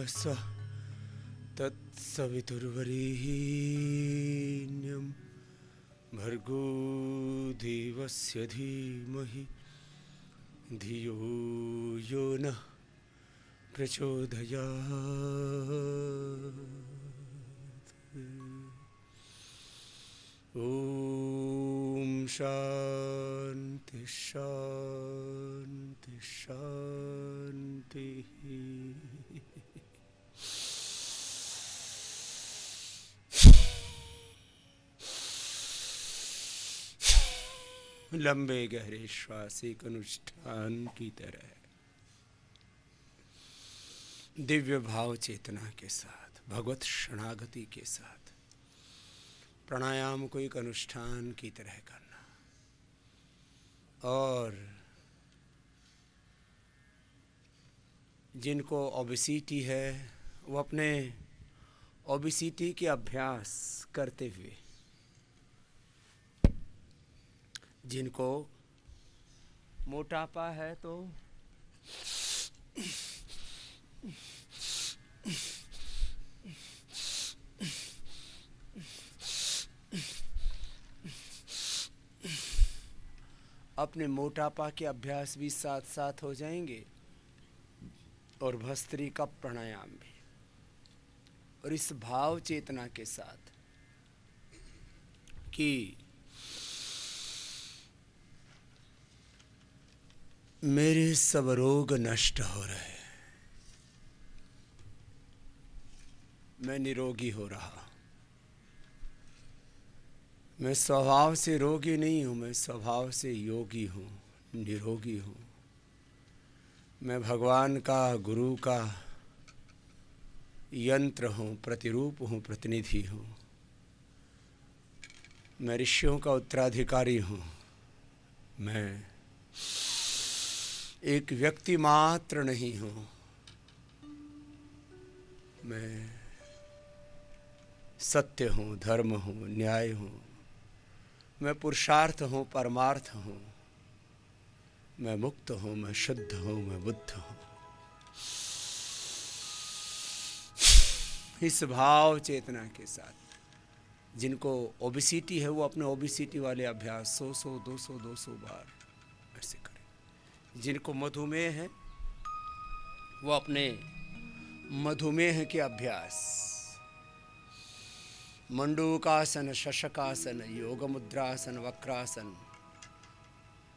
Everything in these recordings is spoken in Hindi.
स्वः तत्सवितुर्वरेण्यं भर्गो देवस्य धीमहि धियो यो नः प्रचोदयात्। ओम शांति शांति शांति। लंबे गहरे श्वास एक अनुष्ठान की तरह दिव्य भाव चेतना के साथ, भगवत शरणागति के साथ प्राणायाम को एक अनुष्ठान की तरह करना। और जिनको ओबेसिटी है वो अपने ओबेसिटी के अभ्यास करते हुए, जिनको मोटापा है तो अपने मोटापा के अभ्यास भी साथ साथ हो जाएंगे और भस्त्रिका प्राणायाम भी, और इस भाव चेतना के साथ कि मेरे सब रोग नष्ट हो रहे, मैं निरोगी हो रहा, मैं स्वभाव से रोगी नहीं हूँ, मैं स्वभाव से योगी हूँ, निरोगी हूँ। मैं भगवान का, गुरु का यंत्र हूँ, प्रतिरूप हूँ, प्रतिनिधि हूँ। मैं ऋषियों का उत्तराधिकारी हूँ। मैं एक व्यक्ति मात्र नहीं हूँ, मैं सत्य हूँ, धर्म हूँ, न्याय हूँ। मैं पुरुषार्थ हूँ, परमार्थ हूँ। मैं मुक्त हूँ, मैं शुद्ध हूँ, मैं बुद्ध हूँ। इस भाव चेतना के साथ जिनको ओबेसिटी है वो अपने ओबेसिटी वाले अभ्यास 100 200 बार ऐसे करें। जिनको मधुमेह है वो अपने मधुमेह के अभ्यास मंडूकासन, शशकासन, योग मुद्रासन, वक्रासन,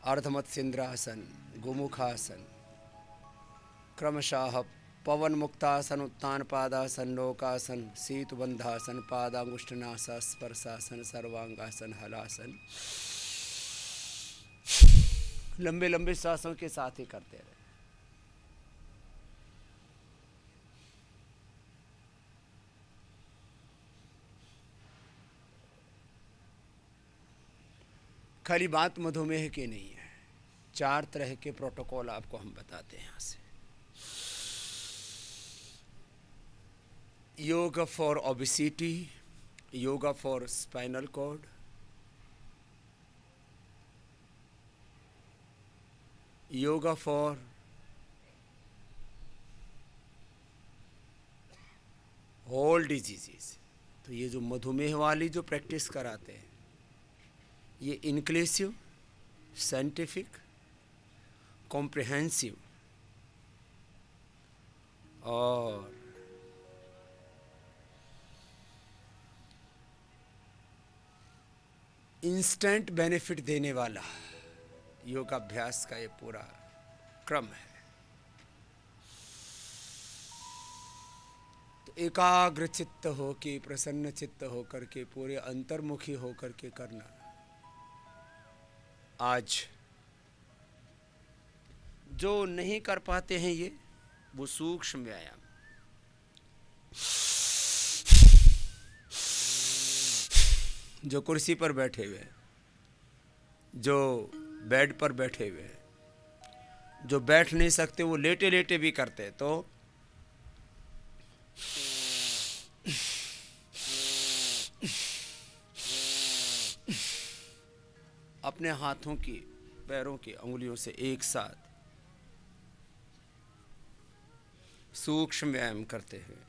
अर्धमत्स्येंद्रासन, गोमुखासन, क्रमशः पवन मुक्तासन, उत्तान पादासन, नौकासन, सेतुबंधासन, पादांगुष्ठनासा, स्पर्शासन, सर्वांगासन, हलासन। लंबे लंबे श्वासों के साथ ही करते रहे। खाली बात मधुमेह की नहीं है, 4 तरह के प्रोटोकॉल आपको हम बताते हैं यहाँ से। Yoga for obesity, yoga for spinal cord, yoga for all diseases. तो ये जो मधुमेह वाली जो प्रैक्टिस कराते हैं ये इंक्लूसिव, साइंटिफिक, कॉम्प्रिहेंसिव और इंस्टेंट बेनिफिट देने वाला योगाभ्यास का ये पूरा क्रम है। तो एकाग्र चित्त हो के, प्रसन्न चित्त हो करके, पूरे अंतर्मुखी हो करके करना। आज जो नहीं कर पाते हैं ये, वो सूक्ष्म व्यायाम, जो कुर्सी पर बैठे हुए, जो बेड पर बैठे हुए, जो बैठ नहीं सकते वो लेटे लेटे भी करते, तो अपने हाथों की, पैरों की अंगुलियों से एक साथ सूक्ष्म व्यायाम करते हुए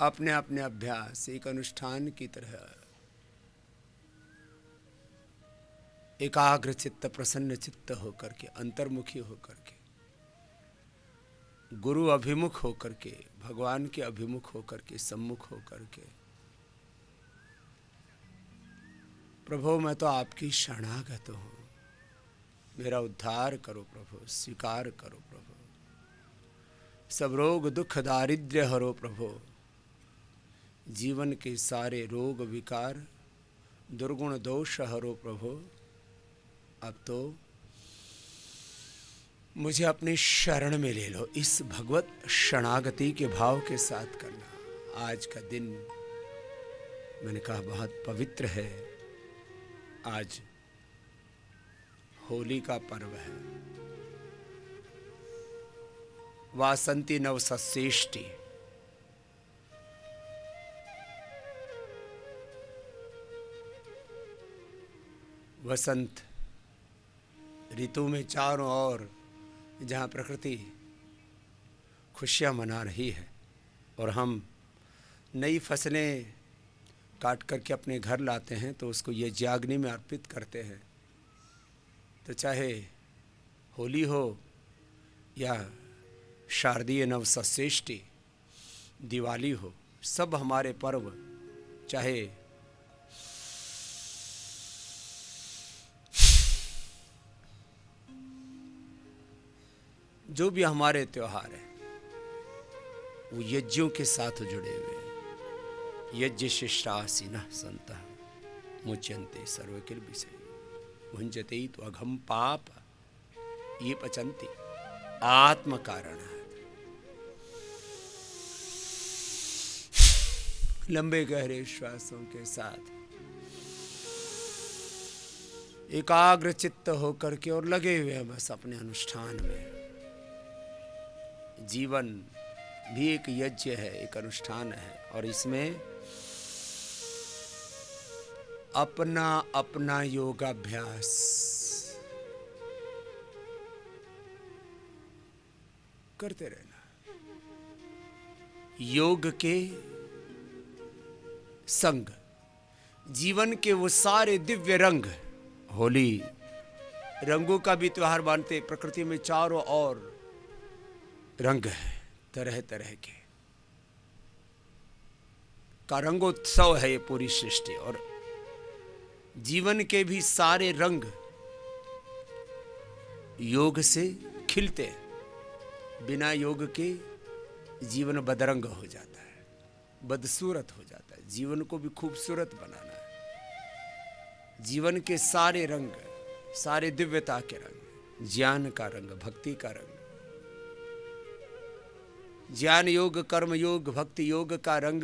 अपने अपने अभ्यास एक अनुष्ठान की तरह एकाग्र चित्त प्रसन्न चित्त होकर के, अंतर्मुखी होकर के, गुरु अभिमुख होकर के, भगवान के अभिमुख होकर के, सम्मुख होकर के, प्रभु मैं तो आपकी शरणागत हूँ, मेरा उद्धार करो प्रभु, स्वीकार करो प्रभु, सब रोग दुख दारिद्र्य हरो प्रभु, जीवन के सारे रोग विकार दुर्गुण दोष हरो प्रभु। अब तो मुझे अपनी शरण में ले लो, इस भगवत शरणागति के भाव के साथ करना। आज का दिन मैंने कहा बहुत पवित्र है, आज होली का पर्व है, वासंती नवसश्रेष्ठी, वसंत ऋतु में चारों ओर जहाँ प्रकृति खुशियाँ मना रही है और हम नई फसलें काट करके अपने घर लाते हैं तो उसको यज्ञाग्नि में अर्पित करते हैं। तो चाहे होली हो या शारदीय नवसश्रेष्ठी, दिवाली हो, सब हमारे पर्व, चाहे जो भी हमारे त्योहार हैं वो यज्ञों के साथ जुड़े हुए हैं। यज्ञ शिष्टासीनः सन्तः मुच्यन्ते सर्वकिल विषय भुञ्जते तो अघम पाप ये पचन्ति आत्म कारणात्। लंबे गहरे श्वासों के साथ एकाग्र चित्त होकर के और लगे हुए हैं बस अपने अनुष्ठान में। जीवन भी एक यज्ञ है, एक अनुष्ठान है और इसमें अपना अपना योगाभ्यास करते रहना। योग के संग जीवन के वो सारे दिव्य रंग, होली रंगों का भी त्योहार मानते, प्रकृति में चारों ओर रंग है, तरह तरह के का रंगोत्सव है ये पूरी सृष्टि। और जीवन के भी सारे रंग योग से खिलते हैं। बिना योग के जीवन बदरंग हो जाता है, बदसूरत हो जाता है। जीवन को भी खूबसूरत बनाना है। जीवन के सारे रंग, सारे दिव्यता के रंग, ज्ञान का रंग, भक्ति का रंग, ज्ञान योग, कर्म योग, भक्ति योग का रंग,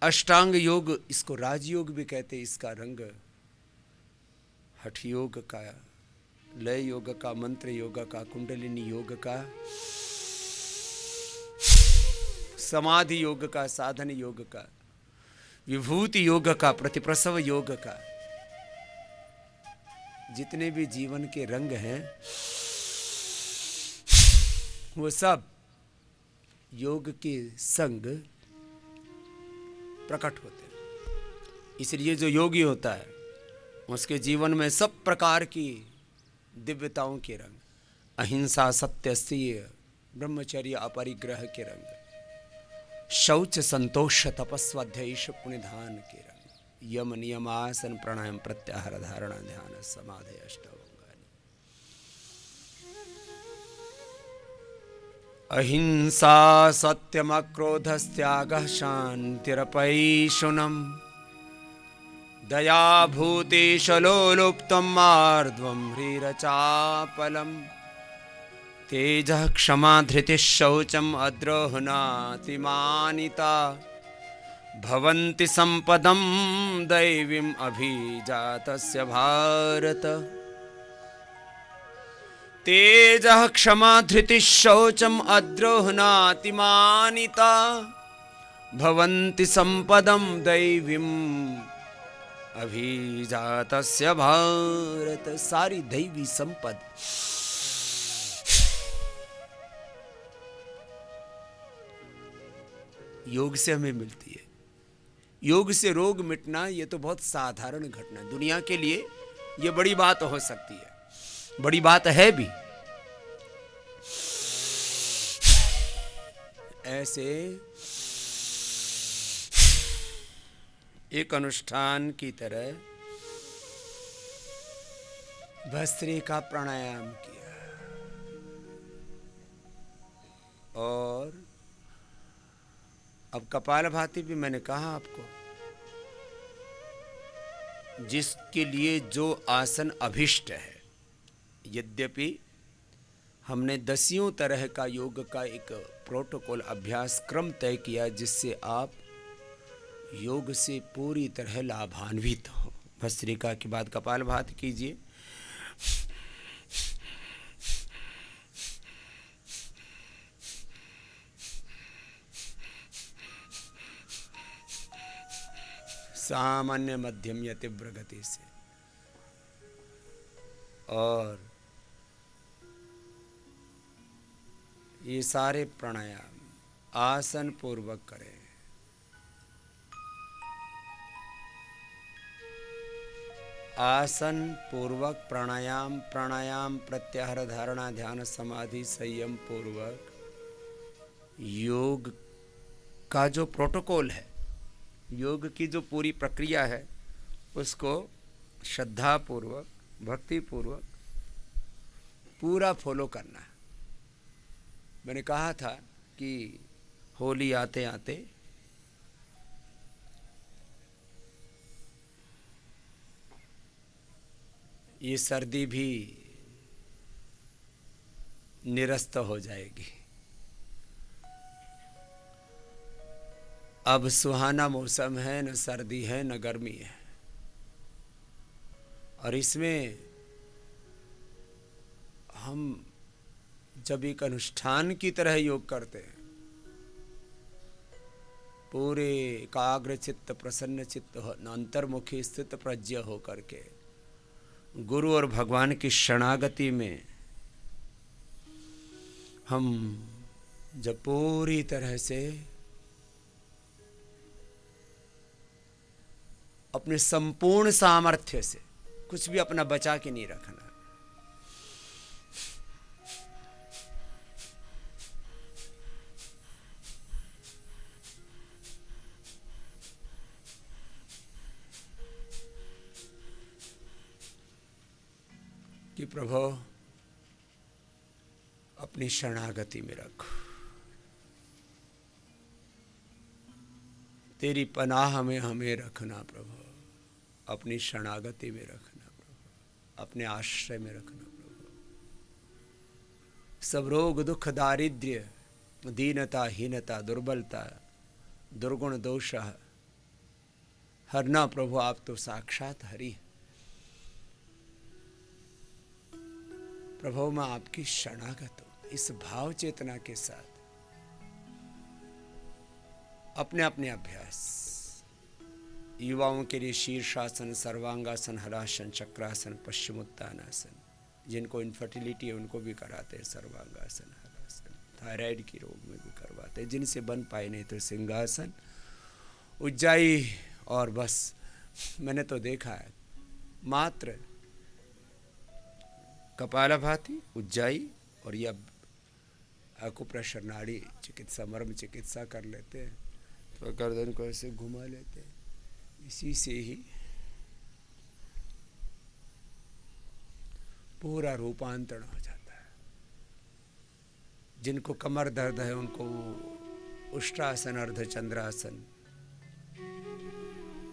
अष्टांग योग, इसको राजयोग भी कहते, इसका रंग, हठ योग का, लय योग का, मंत्र योग का, कुंडलिनी योग का, समाधि योग का, साधन योग का, विभूति योग का, प्रतिप्रसव योग का, जितने भी जीवन के रंग हैं वो सब योग के संग प्रकट होते हैं। इसलिए जो योगी होता है उसके जीवन में सब प्रकार की दिव्यताओं के रंग, अहिंसा, सत्य, स्त्रीय, ब्रह्मचर्य, अपरिग्रह के रंग, शौच, संतोष, तपस्वाध्यायीश, पुण्यधान के रंग, यम, नियम, आसन, प्राणायाम, प्रत्याहार, धारणा, ध्यान, समाधि, अष्टांग। अहिंसा, सत्यमक्रोधस्त्यागः, शान्तिरपैशुनम्, दया भूतेशलोलुप्तं मार्द्वं ह्रीरचापलम्, तेजः क्षमा धृतिः शौचम् अद्रोहणातिमानिता, भवन्ति सम्पदं दैवीम् अभिजातस्य भारत। तेजः क्षमा धृतिः शौचम् अद्रोहणातिमानिता, भवन्ति सम्पदं दैवीम् अभिजातस्य भारत, सारी दैवी संपद योग से हमें मिलती है। योग से रोग मिटना ये तो बहुत साधारण घटना है, दुनिया के लिए ये बड़ी बात हो सकती है, बड़ी बात है भी। ऐसे एक अनुष्ठान की तरह भस्त्रिका प्राणायाम किया और अब कपालभाति भी मैंने कहा आपको, जिसके लिए जो आसन अभिष्ट है, यद्यपि हमने 10 तरह का योग का एक प्रोटोकॉल अभ्यास क्रम तय किया जिससे आप योग से पूरी तरह लाभान्वित हो। भस्त्रिका के बाद कपालभाति कीजिए। सामान्य मध्यम या तीव्र गति से, और ये सारे प्राणायाम आसन पूर्वक करें। आसन पूर्वक प्राणायाम, प्राणायाम प्रत्याहार धारणा ध्यान समाधि संयम पूर्वक योग का जो प्रोटोकॉल है, योग की जो पूरी प्रक्रिया है, उसको श्रद्धा पूर्वक भक्ति पूर्वक पूरा फॉलो करना है। मैंने कहा था कि होली आते आते ये सर्दी भी निरस्त हो जाएगी। अब सुहाना मौसम है, न सर्दी है न गर्मी है, और इसमें हम जब एक अनुष्ठान की तरह योग करते हैं, पूरे एकाग्र चित्त प्रसन्न चित्त अंतर्मुखी स्थित प्रज्ञ हो करके गुरु और भगवान की शरणागति में हम जब पूरी तरह से अपने संपूर्ण सामर्थ्य से, कुछ भी अपना बचा के नहीं रखना, कि प्रभु अपनी शरणागति में रखो, तेरी पनाह में हमें रखना प्रभु, अपनी शरणागति में रखना प्रभु, अपने आश्रय में रखना प्रभु। सब रोग दुख दारिद्र्य दीनता हीनता दुर्बलता दुर्गुण दोष हरना प्रभु, आप तो साक्षात हरि। प्रभु मैं आपकी शरणागत हूं। इस भाव चेतना के साथ अपने अपने अभ्यास, युवाओं के लिए शीर्षासन, सर्वांगासन, हलासन, चक्रासन, पश्चिमोत्तानासन, जिनको इनफर्टिलिटी है उनको भी कराते हैं सर्वांगासन, हलासन, थायराइड की रोग में भी करवाते हैं, जिनसे बन पाए नहीं तो सिंहासन, उज्जाई। और बस मैंने तो देखा है मात्र कपालभाति, उज्जाई और यह अकुप्रेशर नाड़ी चिकित्सा, मर्म चिकित्सा कर लेते हैं, तो गर्दन को ऐसे घुमा लेते हैं, इसी से ही पूरा रूपांतरण हो जाता है। जिनको कमर दर्द है उनको उष्ट्रासन, अर्धचंद्रासन,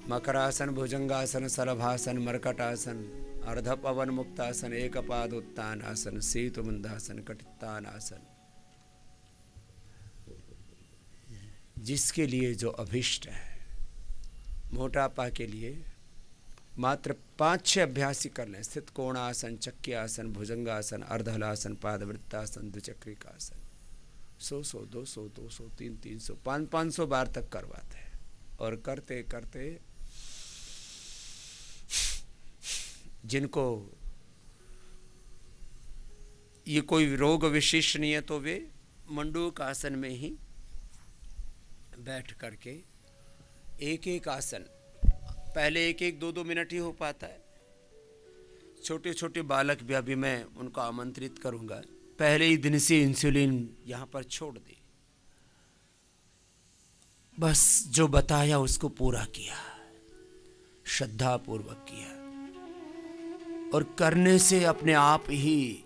मकरासन, भुजंगासन, सलभासन, मरकटासन, अर्ध पवन मुक्तासन, एक पाद उत्तान आसन, सेतु मुंदासन, कटित्तान आसन, जिसके लिए जो अभिष्ट है। मोटापा के लिए मात्र 5-6 अभ्यास ही कर लें। स्थित कोणासन, चक्यासन, भुजंगासन, अर्धहलासन, पादवृत्तासन, द्विचक्रिकासन, 100, 200, 200, 300, 500 बार तक करवाते हैं। और करते करते जिनको ये कोई रोग विशेष नहीं है तो वे मंडूक आसन में ही बैठ करके एक एक आसन, पहले एक एक 2-2 मिनट ही हो पाता है। छोटे छोटे बालक भी अभी मैं उनको आमंत्रित करूंगा, पहले ही दिन से इंसुलिन यहाँ पर छोड़ दे, बस जो बताया उसको पूरा किया, श्रद्धा पूर्वक किया, और करने से अपने आप ही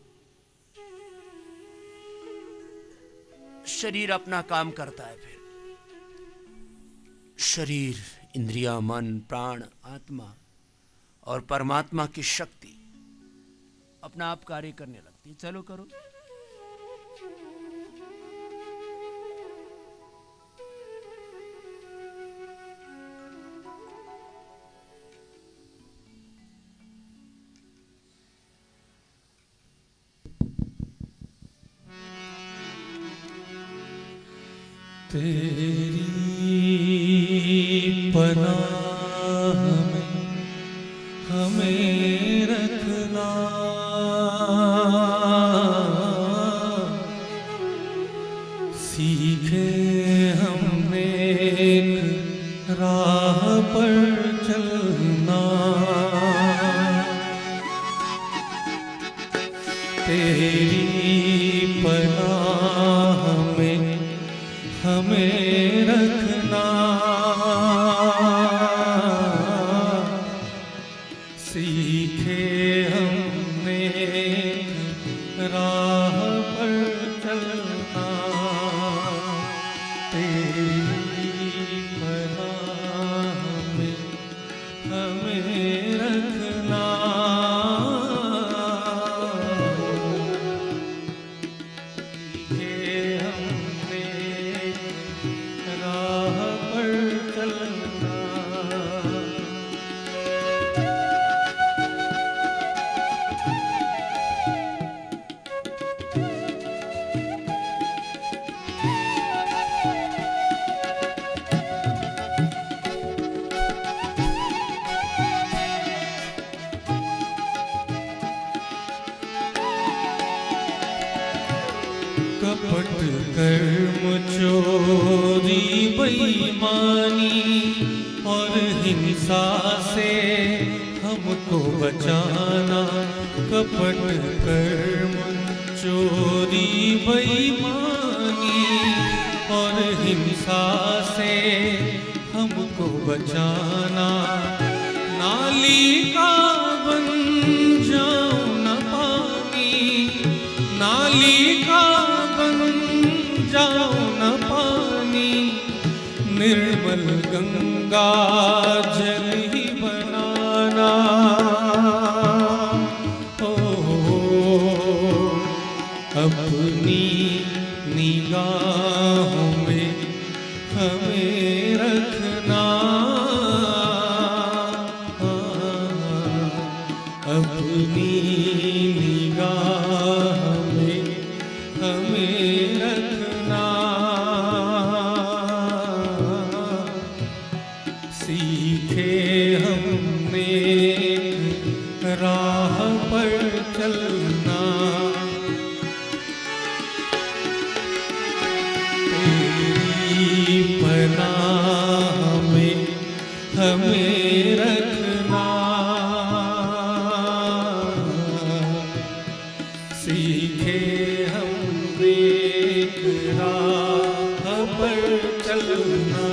शरीर अपना काम करता है। फिर शरीर, इंद्रिया, मन, प्राण, आत्मा और परमात्मा की शक्ति अपना आप कार्य करने लगती है। चलो करो। तेरी पनाह में हमें रखना, सीखे हमने राह पर चलना। तेरी पनाह में हमें रखना, सीखे हमने राह पर चलना। तेरी पनाह में हमें रखना, कपट कर्म चोरी बेईमानी और हिंसा से हमको बचाना। कपट कर्म चोरी बेईमानी और हिंसा से हमको बचाना। नाली का बन जाऊं न पानी, नाली का जाओ न पानी, निर्मल गंगा जल ही बनाना। अपनी निगाहों में हमें रखना, अपनी निगाह में हमें रखना। सीखे हमने राह पर चलना। तेरी पनाह में हमें रखना, सीखे हमने राह पर चलना।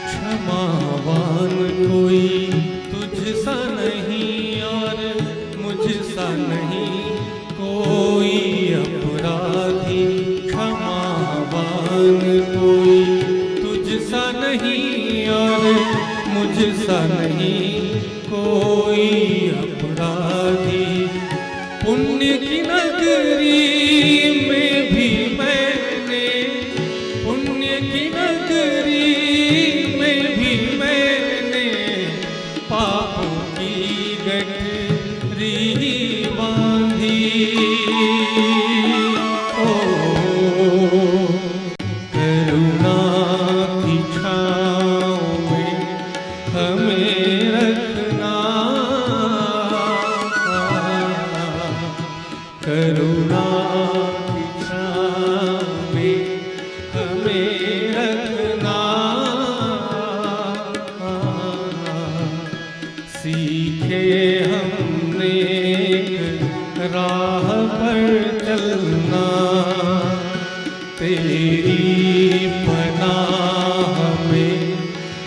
क्षमावान कोई तुझसा नहीं और मुझसा नहीं कोई अपराधी। क्षमावान कोई तुझसा नहीं और मुझसा नहीं कोई अपराधी। पुण्य की नगरी में की गठरी बांधी। ओ करुणा की छाँव में हमें रखना, करुणा की छाँव में हमें रखना। सीखे हमने राह पर चलना, तेरी पनाह में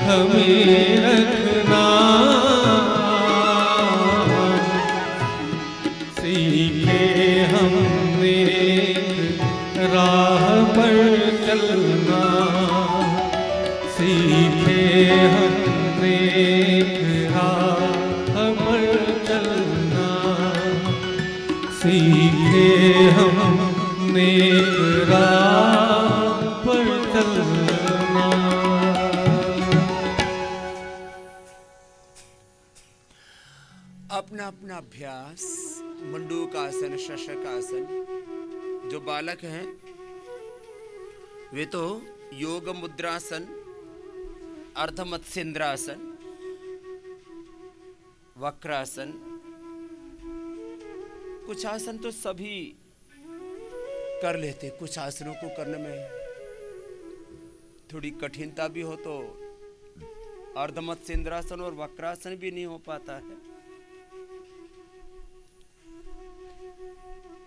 हमें रखना। सीखे हमने राह पर चलना, सीखे हमने राह पर चलना, सीखे हमने राह पर चलना। अपना अपना अभ्यास, मंडूकासन, शशकासन। जो बालक हैं वे तो योग मुद्रासन, अर्धमत्स्येंद्रासन, वक्रासन, कुछ आसन तो सभी कर लेते, कुछ आसनों को करने में थोड़ी कठिनता भी हो तो अर्धमत्स्येंद्रासन और वक्रासन भी नहीं हो पाता है।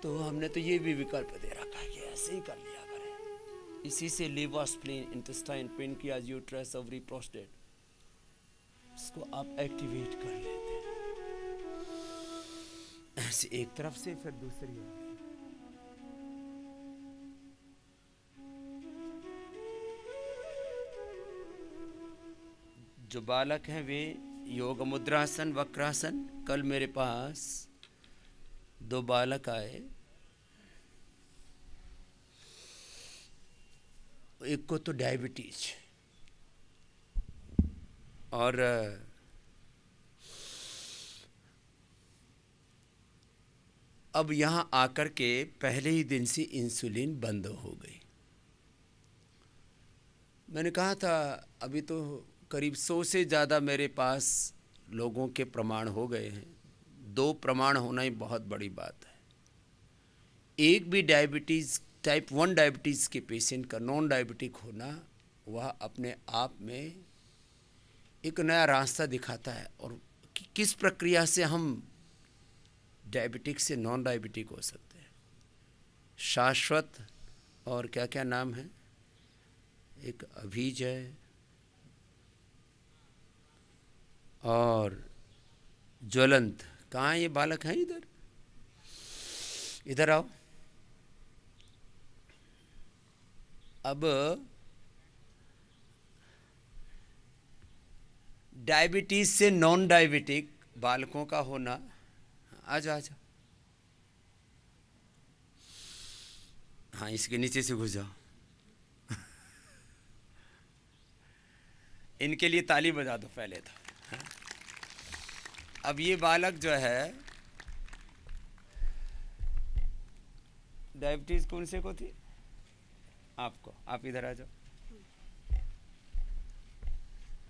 तो हमने तो ये भी विकल्प दे रखा है कि ऐसे ही कर लिया करें। इसी से liver, spleen, intestine, pancreas, uterus, ovary, prostate, इसको आप एक्टिवेट कर लेते हैं। ऐसे एक तरफ से फिर दूसरी ओर। जो बालक हैं वे योग मुद्रासन, वक्रासन। कल मेरे पास 2 बालक आए, एक को तो डायबिटीज और अब यहाँ आकर के पहले ही दिन से इंसुलिन बंद हो गई। मैंने कहा था अभी तो करीब 100 से ज़्यादा मेरे पास लोगों के प्रमाण हो गए हैं। 2 प्रमाण होना ही बहुत बड़ी बात है। एक भी डायबिटीज़, टाइप 1 डायबिटीज़ के पेशेंट का नॉन डायबिटिक होना, वह अपने आप में एक नया रास्ता दिखाता है। और किस प्रक्रिया से हम डायबिटिक से नॉन डायबिटिक हो सकते हैं। शाश्वत और क्या क्या नाम है, एक अभिजय और ज्वलंत। कहाँ ये बालक हैं? इधर इधर आओ। अब डायबिटीज से नॉन डायबिटिक बालकों का होना, आ जाओ आ जाओ, हाँ इसके नीचे से घुस जाओ। इनके लिए ताली बजा दो पहले तो। अब ये बालक जो है डायबिटीज कौन से को थी? आपको। आप इधर आ जाओ।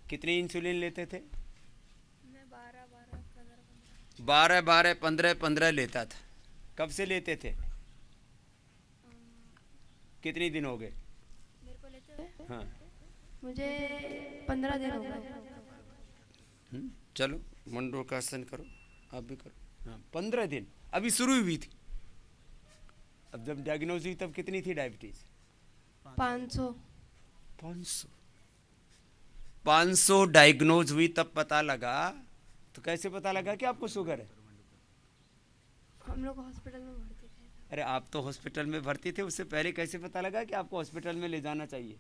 कितनी इंसुलिन लेते थे? मैं 12, 15 लेता था। कब से लेते थे? कितने दिन हो गए? मेरे को लेते हुए हाँ मुझे 15 दिन हो गए। चलो मंडूकासन करो, आप भी करो। हाँ 15 दिन अभी शुरू हुई थी। अब जब डायग्नोज हुई तब कितनी थी डायबिटीज? 500। 500 डायग्नोज हुई तब पता लगा। तो कैसे पता लगा कि आपको शुगर है? हम लोग हॉस्पिटल में भर्ती थे। अरे आप तो हॉस्पिटल में भर्ती थे, उससे पहले कैसे पता लगा कि आपको हॉस्पिटल में ले जाना चाहिए?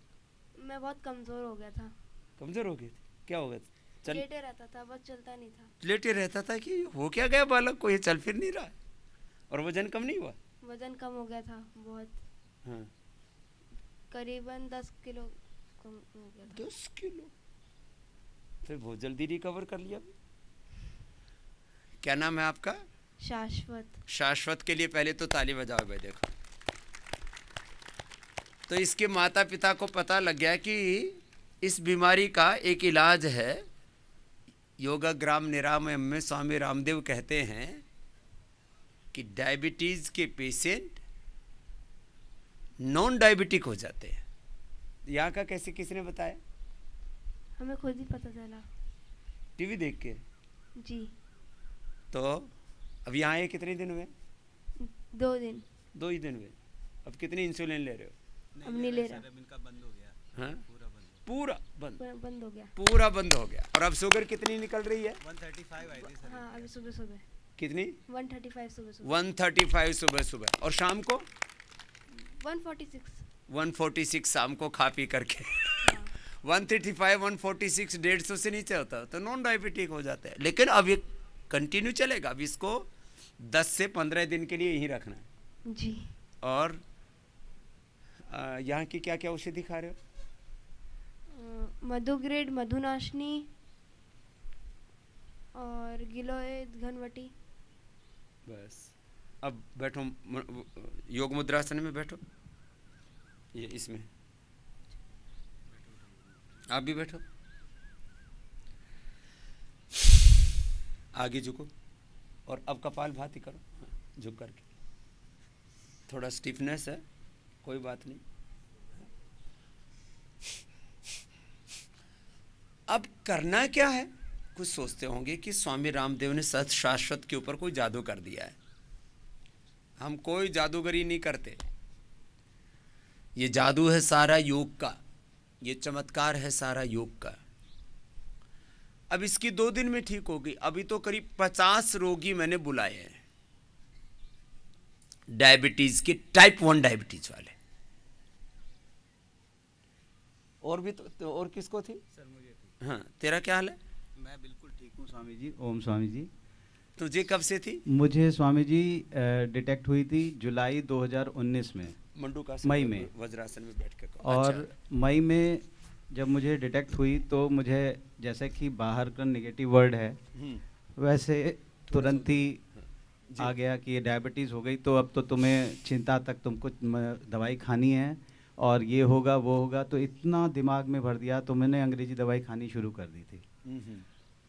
मैं बहुत कमज़ोर हो गया था। कमजोर हो गए थे? क्या हो गया? चल लेटे रहता था, बस चलता नहीं था। लेटे रहता था कि हो क्या गया बालक को? ये चल फिर नहीं रहा है। और वजन कम नहीं हुआ? वजन कम हो गया था बहुत, हाँ करीबन 10 किलो कम हो गया था। 10 किलो। फिर बहुत जल्दी रिकवर कर लिया। क्या नाम है आपका? शाश्वत। शाश्वत के लिए पहले तो ताली बजाओ भाई। देखो, तो इसके माता पिता को पता लग गया कि इस बीमारी का एक इलाज है। योगाग्राम निरामयम में स्वामी रामदेव कहते हैं कि डायबिटीज के पेशेंट नॉन डायबिटिक हो जाते हैं। यहाँ का कैसे किसने बताया? हमें खुद ही पता चला। टीवी देख के? जी। तो अब यहाँ आए कितने दिन हुए? 2 दिन। 2 ही दिन हुए। अब कितनी इंसुलिन ले रहे हो? अब नहीं ले रहा। इनका बंद हो गया। हाँ? पूरा बंद। बंद हो गया। पूरा बंद हो गया। और अब शुगर कितनी निकल रही है? 135 आई थी सर। हाँ, अभी सुबह सुबह कितनी? 135 सुबह 135 सुबह सुबह। और शाम को 146। 146 शाम को खा पी करके 135 146 150 से नीचे होता तो नॉन डायबिटिक हो जाता है। लेकिन अब ये कंटिन्यू चलेगा। अब इसको 10 से 15 दिन के लिए यहीं रखना है। जी। और यहाँ की क्या क्या औषधि खा रहे हो? मधुग्रेड, मधुनाशनी और गिलोय घनवटी। बस। अब बैठो, योग मुद्रासन में बैठो। ये इसमें आप भी बैठो। आगे झुको और अब कपाल भाती करो। झुक करके। थोड़ा स्टिफनेस है, कोई बात नहीं। अब करना क्या है? कुछ सोचते होंगे कि स्वामी रामदेव ने सत शाश्वत के ऊपर कोई जादू कर दिया है। हम कोई जादूगरी नहीं करते। ये जादू है सारा योग का, ये चमत्कार है सारा योग का। अब इसकी 2 दिन में ठीक होगी। अभी तो करीब 50 रोगी मैंने बुलाए हैं, डायबिटीज के, टाइप 1 डायबिटीज वाले। और भी तो और किसको थी? सर मुझे थी। हाँ, तेरा क्या हाल है? मैं बिल्कुल ठीक हूँ स्वामी जी। ओम स्वामी जी। तुझे कब से थी? मुझे स्वामी जी डिटेक्ट हुई थी जुलाई 2019 में, मंडू का मई में। वज्रासन में बैठ के। और अच्छा। मई में जब मुझे डिटेक्ट हुई तो मुझे जैसे कि बाहर का नेगेटिव वर्ड है वैसे तुरंत ही आ गया कि ये डायबिटीज़ हो गई। तो अब तो तुम्हें चिंता तक, तुमको दवाई खानी है और ये होगा वो होगा। तो इतना दिमाग में भर दिया तो मैंने अंग्रेजी दवाई खानी शुरू कर दी थी।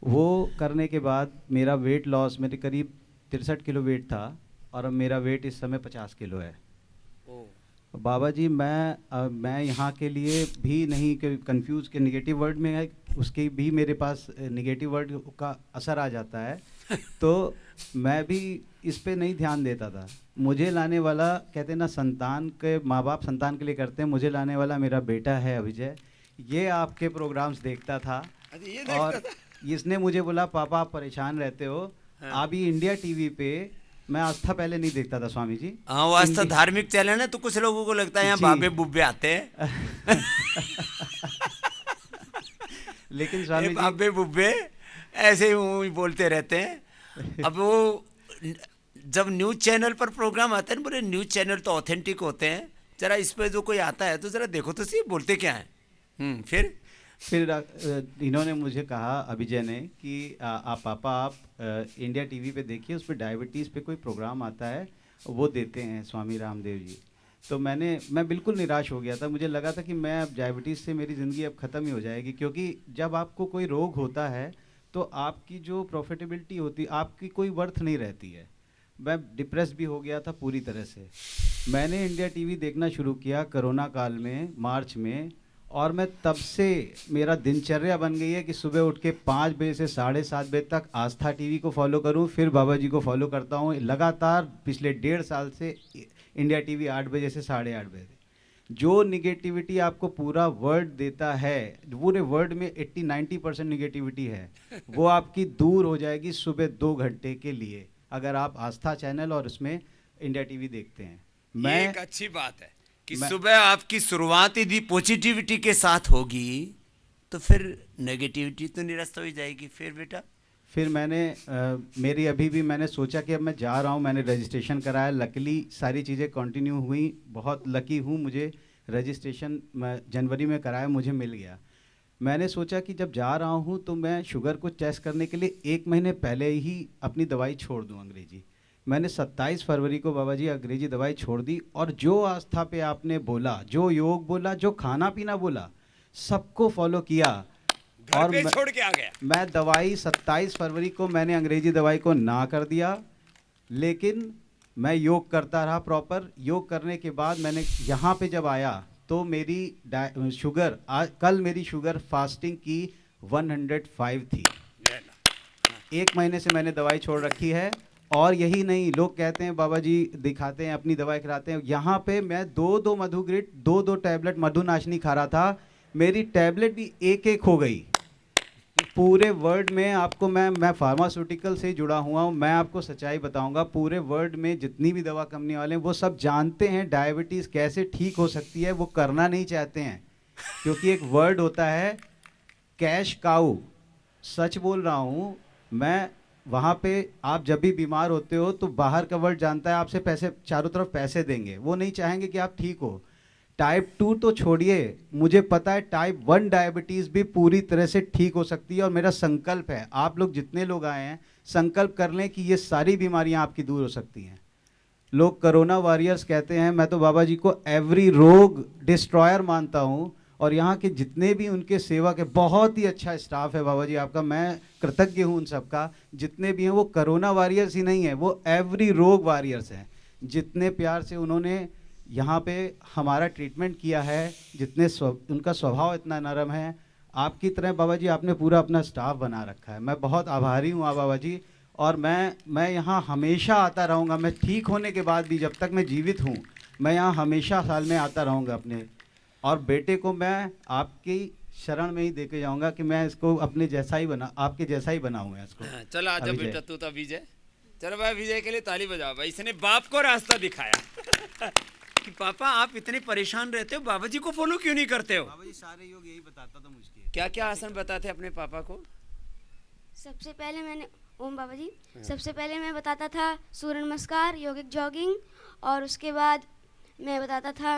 वो करने के बाद मेरा वेट लॉस, मेरे करीब 63 किलो वेट था और अब मेरा वेट इस समय 50 किलो है। बाबा जी मैं यहाँ के लिए भी नहीं कंफ्यूज के नेगेटिव वर्ड में है, उसके भी मेरे पास नेगेटिव वर्ड का असर आ जाता है। तो मैं भी इस पे नहीं ध्यान देता था। मुझे लाने वाला, कहते हैं ना, संतान के माँ बाप संतान के लिए करते हैं, मुझे लाने वाला मेरा बेटा है अभिजय। ये आपके प्रोग्राम्स देखता था और इसने मुझे बोला पापा आप परेशान रहते हो। अभी इंडिया टीवी पे मैं आस्था पहले नहीं देखता था स्वामी जी। हाँ, वो आस्था धार्मिक चैनल है तो कुछ लोगों को लगता है यहाँ बाबे बुब्बे आते हैं। लेकिन स्वामी जी बाबे बुब्बे ऐसे ही बोलते रहते हैं। अब वो जब न्यूज चैनल पर प्रोग्राम आता है ना, बोले न्यूज चैनल तो ऑथेंटिक होते हैं, जरा इस पे जो कोई आता है तो जरा देखो तो सही बोलते क्या है। फिर इन्होंने मुझे कहा अभिजय ने कि आप पापा आप इंडिया टीवी पे देखिए, उस पर डायबिटीज़ पे कोई प्रोग्राम आता है, वो देते हैं स्वामी रामदेव जी। तो मैं बिल्कुल निराश हो गया था। मुझे लगा था कि मैं अब डायबिटीज़ से मेरी ज़िंदगी अब ख़त्म ही हो जाएगी, क्योंकि जब आपको कोई रोग होता है तो आपकी जो प्रॉफिटेबिलिटी होती है, आपकी कोई वर्थ नहीं रहती है। मैं डिप्रेस भी हो गया था पूरी तरह से। मैंने इंडिया टीवी देखना शुरू किया कोरोना काल में, मार्च में, और मैं तब से मेरा दिनचर्या बन गई है कि सुबह उठ के 5 बजे से 7:30 बजे तक आस्था टीवी को फॉलो करूं, फिर बाबा जी को फॉलो करता हूं। लगातार पिछले 1.5 साल से इंडिया टीवी 8 बजे से 8:30 बजे। जो निगेटिविटी आपको पूरा वर्ल्ड देता है, पूरे वर्ल्ड में 80-90% निगेटिविटी है, वो आपकी दूर हो जाएगी सुबह 2 घंटे के लिए, अगर आप आस्था चैनल और उसमें इंडिया टीवी देखते हैं। मैं एक अच्छी बात है कि सुबह आपकी शुरुआत यदि पॉजिटिविटी के साथ होगी तो फिर नेगेटिविटी तो निरस्त हो ही जाएगी। फिर बेटा फिर मेरी अभी भी मैंने सोचा कि अब मैं जा रहा हूँ, मैंने रजिस्ट्रेशन कराया। लकीली सारी चीज़ें कंटिन्यू हुई, बहुत लकी हूँ। मुझे रजिस्ट्रेशन जनवरी में कराया, मुझे मिल गया। मैंने सोचा कि जब जा रहा हूँ तो मैं शुगर को टेस्ट करने के लिए 1 महीने पहले ही अपनी दवाई छोड़ दूँ अंग्रेजी। मैंने 27 फरवरी को बाबा जी अंग्रेजी दवाई छोड़ दी, और जो आस्था पे आपने बोला, जो योग बोला, जो खाना पीना बोला, सबको फॉलो किया। घर पे छोड़ के आ गया। मैं दवाई 27 फरवरी को मैंने अंग्रेजी दवाई को ना कर दिया, लेकिन मैं योग करता रहा प्रॉपर। योग करने के बाद मैंने यहाँ पे जब आया तो मेरी शुगर कल मेरी शुगर फास्टिंग की 105 थी। 1 महीने से मैंने दवाई छोड़ रखी है। और यही नहीं, लोग कहते हैं बाबा जी दिखाते हैं अपनी दवाई खिलाते हैं, यहाँ पे मैं 2-2 मधुग्रिट 2-2 टैबलेट मधुनाशनी खा रहा था, मेरी टैबलेट भी 1-1 हो गई। पूरे वर्ल्ड में आपको मैं फार्मास्यूटिकल से जुड़ा हुआ हूँ, मैं आपको सच्चाई बताऊंगा, पूरे वर्ल्ड में जितनी भी दवा कंपनी वाले हैं वो सब जानते हैं डायबिटीज़ कैसे ठीक हो सकती है, वो करना नहीं चाहते हैं क्योंकि एक वर्ड होता है कैश काऊ। सच बोल रहा हूँ मैं, वहाँ पे आप जब भी बीमार होते हो तो बाहर का वर्ल्ड जानता है आपसे पैसे, चारों तरफ पैसे देंगे, वो नहीं चाहेंगे कि आप ठीक हो। टाइप 2 तो छोड़िए, मुझे पता है टाइप 1 डायबिटीज़ भी पूरी तरह से ठीक हो सकती है। और मेरा संकल्प है, आप लोग जितने लोग आए हैं संकल्प कर लें कि ये सारी बीमारियां आपकी दूर हो सकती हैं। लोग कोरोना वॉरियर्स कहते हैं, मैं तो बाबा जी को एवरी रोग डिस्ट्रॉयर मानता हूं। और यहाँ के जितने भी उनके सेवा के, बहुत ही अच्छा स्टाफ है बाबा जी आपका, मैं कृतज्ञ हूँ उन सबका। जितने भी हैं वो कोरोना वॉरियर्स ही नहीं है, वो एवरी रोग वॉरियर्स हैं। जितने प्यार से उन्होंने यहाँ पे हमारा ट्रीटमेंट किया है, जितने उनका स्वभाव इतना नरम है, आपकी तरह बाबा जी आपने पूरा अपना स्टाफ बना रखा है। मैं बहुत आभारी हूँ आप बाबा जी। और मैं यहाँ हमेशा आता रहूँगा, मैं ठीक होने के बाद भी, जब तक मैं जीवित हूँ मैं यहाँ हमेशा साल में आता रहूँगा अपने। और बेटे को मैं आपकी शरण में ही देके जाऊँगा कि मैं इसको अपने जैसा ही बना, आपके जैसा ही बनाऊँगा इसको। चल आजा बेटा, तू तो विजय। चलो भाई, विजय के लिए ताली बजाओ भाई, इसने बाप को रास्ता दिखाया कि पापा आप इतने परेशान रहते हो, बाबा जी को फॉलो क्यों नहीं करते हो? बाबा जी सारे योग यही बताता था मुझे। क्या क्या आसन बताते अपने पापा को? सबसे पहले मैंने ओम बाबा जी, सबसे पहले मैं बताता था सूर्य नमस्कार, योगिक जॉगिंग, और उसके बाद मैं बताता था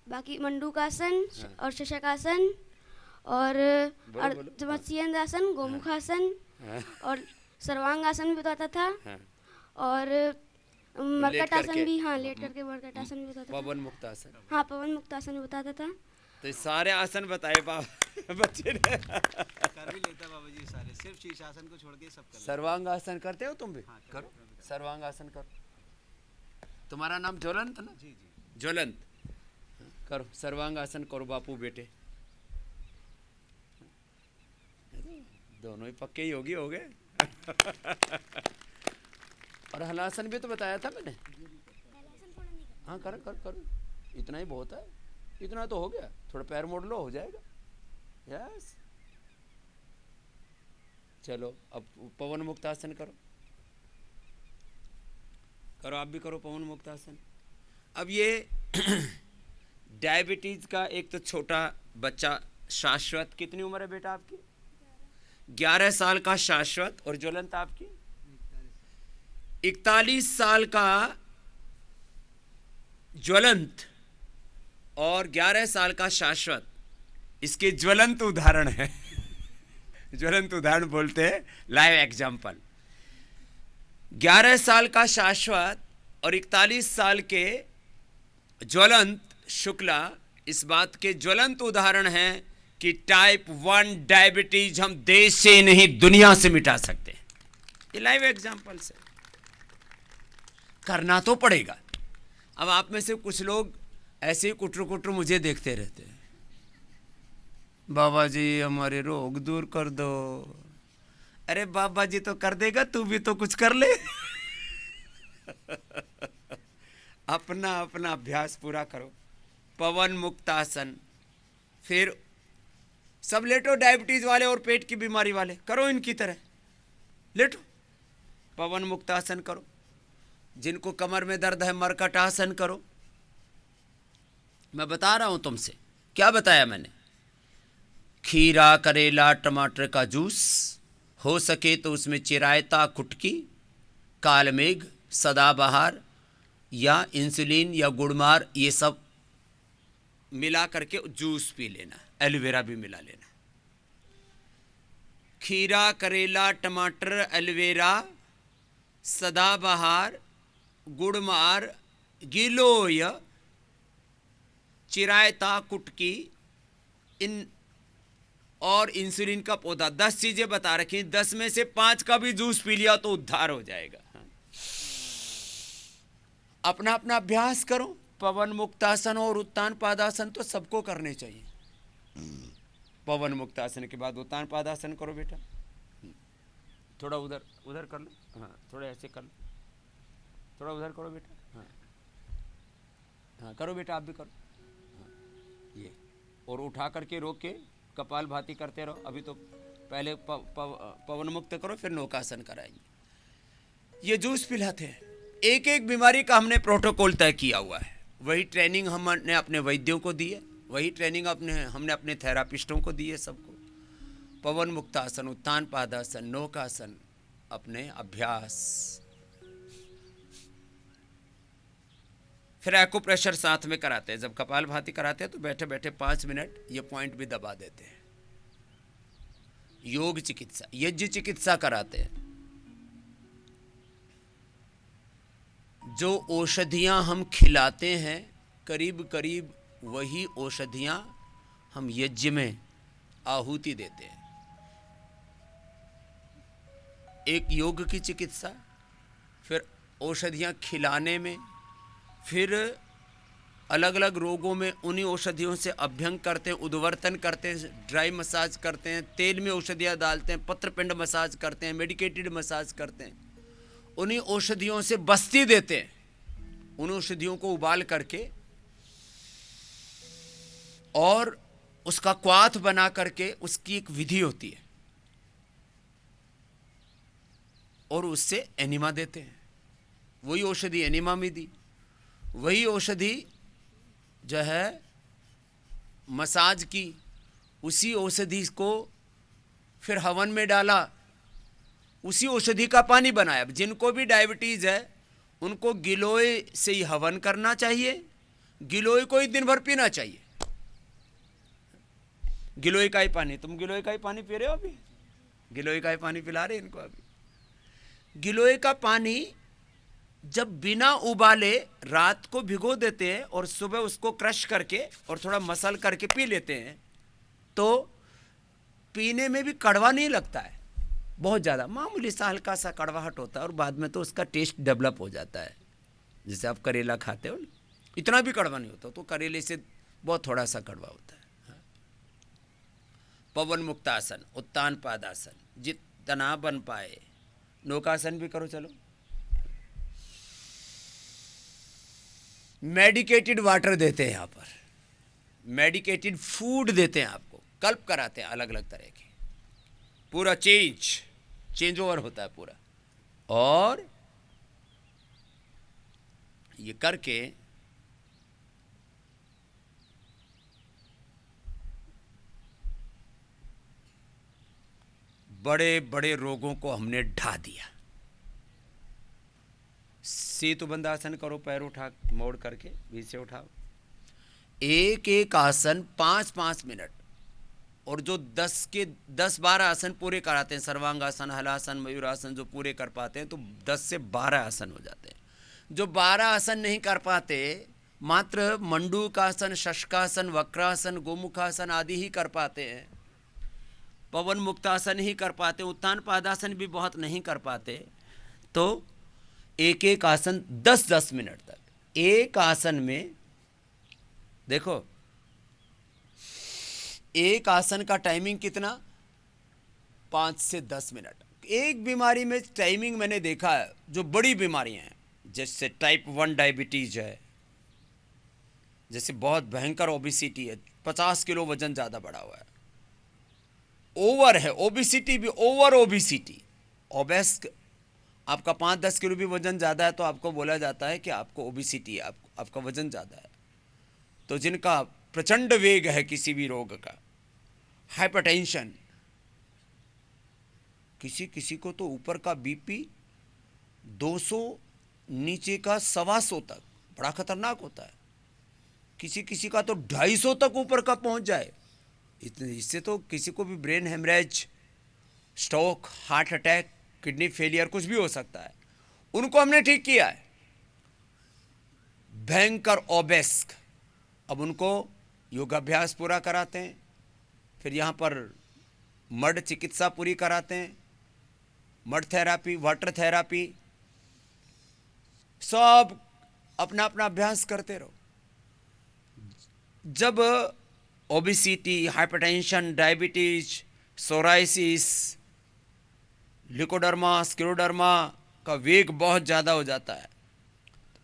बाकी मंडूकासन और शशकासन और मत्स्येंद्रासन, गोमुखासन और सर्वांगासन भी बताता था। और मरकटासन भी, हाँ लेट करके मरकटासन भी बताता था। पवन मुक्तासन, हाँ पवन मुक्तासन भी बताता था। तो सारे आसन बताए बच्चे ने। कर भी लेता बाबा जी सारे, सिर्फ शीर्षासन को छोड़ के सब कर। सर्वांगासन करते हो तुम भी? हाँ, करो सर्वांगासन करो। तुम्हारा नाम ज्वलंत ना? जी जी। ज्वलंत करो, सर्वांगासन करो बापू बेटे। दोनों ही पक्के योगी हो गए। और हलासन भी तो बताया था मैंने। हाँ करो करो करो, इतना ही बहुत है, इतना तो हो गया। थोड़ा पैर मोड़ लो, हो जाएगा। यस चलो अब पवन मुक्तासन करो, करो आप भी करो पवन मुक्तासन। अब ये डायबिटीज का एक तो छोटा बच्चा शाश्वत, कितनी उम्र है बेटा आपकी? 11 साल का शाश्वत। और ज्वलंत आपकी 41 साल का ज्वलंत और 11 साल का शाश्वत, इसके ज्वलंत उदाहरण है। ज्वलंत उदाहरण बोलते हैं, लाइव एग्जाम्पल। 11 साल का शाश्वत और 41 साल के ज्वलंत शुक्ला इस बात के ज्वलंत उदाहरण हैं कि टाइप 1 डायबिटीज हम देश से नहीं दुनिया से मिटा सकते हैं। ये लाइव एग्जाम्पल से करना तो पड़ेगा। अब आप में से कुछ लोग ऐसे ही कुटर कुटर मुझे देखते रहते हैं, बाबा जी हमारे रोग दूर कर दो। अरे बाबा जी तो कर देगा, तू भी तो कुछ कर ले। अपना अपना अभ्यास पूरा करो। पवन मुक्तासन, फिर सब लेटो, डायबिटीज वाले और पेट की बीमारी वाले करो इनकी तरह लेटो, पवन मुक्तासन करो। जिनको कमर में दर्द है मरकटासन करो। मैं बता रहा हूं तुमसे, क्या बताया मैंने? खीरा, करेला, टमाटर का जूस, हो सके तो उसमें चिरायता, कुटकी, कालमेघ, सदाबहार या इंसुलिन या गुड़मार, ये सब मिला करके जूस पी लेना। एलोवेरा भी मिला लेना। खीरा, करेला, टमाटर, एलोवेरा, सदाबहार, गुड़मार, गिलोय, चिरायता, कुटकी, इन और इंसुलिन का पौधा, 10 चीजें बता रखी। 10 में से 5 का भी जूस पी लिया तो उद्धार हो जाएगा। अपना अपना अभ्यास करो। पवन मुक्तासन और उत्तान पादासन तो सबको करने चाहिए। पवन मुक्तासन के बाद उत्तान पादासन करो बेटा। थोड़ा उधर उधर कर लो, हाँ थोड़ा ऐसे कर लो, थोड़ा उधर करो बेटा, हाँ हाँ करो बेटा, आप भी करो, हाँ ये, और उठा करके रोक के कपाल भाती करते रहो। अभी तो पहले पवन मुक्त करो, फिर नौकासन कराएंगे। ये जूस पिलाते हैं। एक एक बीमारी का हमने प्रोटोकॉल तय किया हुआ है। वही ट्रेनिंग हमने अपने वैद्यों को दी है, वही ट्रेनिंग हमने अपने थेरापिस्टों को दी है सबको। पवन मुक्तासन, उत्तान पादासन, नौकासन, अपने अभ्यास। फिर एक्यूप्रेशर साथ में कराते हैं। जब कपाल भाती कराते हैं तो बैठे बैठे 5 मिनट ये पॉइंट भी दबा देते हैं। योग चिकित्सा, यज्ञ चिकित्सा कराते हैं। जो औषधियां हम खिलाते हैं करीब करीब वही औषधियां हम यज्ञ में आहुति देते हैं। एक योग की चिकित्सा, फिर औषधियां खिलाने में, फिर अलग अलग रोगों में उन्हीं औषधियों से अभ्यंग करते हैं, उद्वर्तन करते हैं, ड्राई मसाज करते हैं, तेल में औषधियां डालते हैं, पत्रपिंड मसाज करते हैं, मेडिकेटेड मसाज करते हैं, उन्हीं औषधियों से बस्ती देते हैं। उन औषधियों को उबाल करके और उसका क्वाथ बना करके उसकी एक विधि होती है और उससे एनिमा देते हैं। वही औषधि एनिमा में दी, वही औषधि जो है मसाज की, उसी औषधि को फिर हवन में डाला, उसी औषधि का पानी बनाया। जिनको भी डायबिटीज है उनको गिलोय से ही हवन करना चाहिए, गिलोय को ही दिन भर पीना चाहिए। गिलोय का ही पानी, तुम गिलोय का ही पानी पी रहे हो अभी, गिलोय का ही पानी पिला रहे इनको अभी। गिलोय का पानी जब बिना उबाले रात को भिगो देते हैं और सुबह उसको क्रश करके और थोड़ा मसल करके पी लेते हैं तो पीने में भी कड़वा नहीं लगता है, बहुत ज़्यादा मामूली सा हल्का सा कड़वाहट होता है और बाद में तो उसका टेस्ट डेवलप हो जाता है। जैसे आप करेला खाते हो, इतना भी कड़वा नहीं होता, तो करेले से बहुत थोड़ा सा कड़वा होता है। पवन मुक्तासन, उत्तान पादासन, जितना बन पाए। नौकासन भी करो चलो। मेडिकेटेड वाटर देते हैं यहाँ पर, मेडिकेटेड फूड देते हैं आपको, कल्प कराते हैं अलग अलग तरह के, पूरा चेंज ओवर होता है पूरा। और ये करके बड़े बड़े रोगों को हमने ढा दिया। सेतुबंध आसन करो, पैर उठा मोड़ करके बीच से उठाओ। एक एक आसन 5-5 मिनट, और जो 10-12 आसन पूरे कराते हैं, सर्वांगासन, हलासन, मयूरासन, जो पूरे कर पाते हैं तो 10 से 12 आसन हो जाते हैं। जो 12 आसन नहीं कर पाते, मात्र मंडूकासन, शशकासन, वक्रासन, गोमुखासन आदि ही कर पाते हैं, पवन मुक्तासन ही कर पाते, उत्तान पादासन भी बहुत नहीं कर पाते, तो एक एक आसन 10-10 मिनट तक। एक आसन में देखो, एक आसन का टाइमिंग कितना, 5 से 10 मिनट। एक बीमारी में टाइमिंग मैंने देखा है, जो बड़ी बीमारियां हैं जैसे टाइप 1 डायबिटीज है, जैसे बहुत भयंकर ओबिसिटी है, 50 किलो वजन ज़्यादा बढ़ा हुआ है, ओवर है ओबिसिटी भी, ओवर ओबिसिटी, ओबेस, आपका 5-10 किलो भी वजन ज़्यादा है तो आपको बोला जाता है कि आपको ओबिसिटी है, आपका वजन ज़्यादा है। तो जिनका प्रचंड वेग है किसी भी रोग का, हाइपरटेंशन, किसी किसी को तो ऊपर का बीपी 200, नीचे का 125 तक, बड़ा खतरनाक होता है। किसी किसी का तो 250 तक ऊपर का पहुंच जाए। इससे तो किसी को भी brain haemorrhage stroke, heart attack, kidney failure, कुछ भी हो सकता है, उनको हमने ठीक किया है। भयंकर ओबेस्क, अब उनको योगाभ्यास पूरा कराते हैं, फिर यहाँ पर मड चिकित्सा पूरी कराते हैं, मड थेरापी, वाटर थेरापी, सब अपना अपना अभ्यास करते रहो। जब obesity, hypertension, diabetes, psoriasis, leucoderma, scleroderma का वेग बहुत ज़्यादा हो जाता है,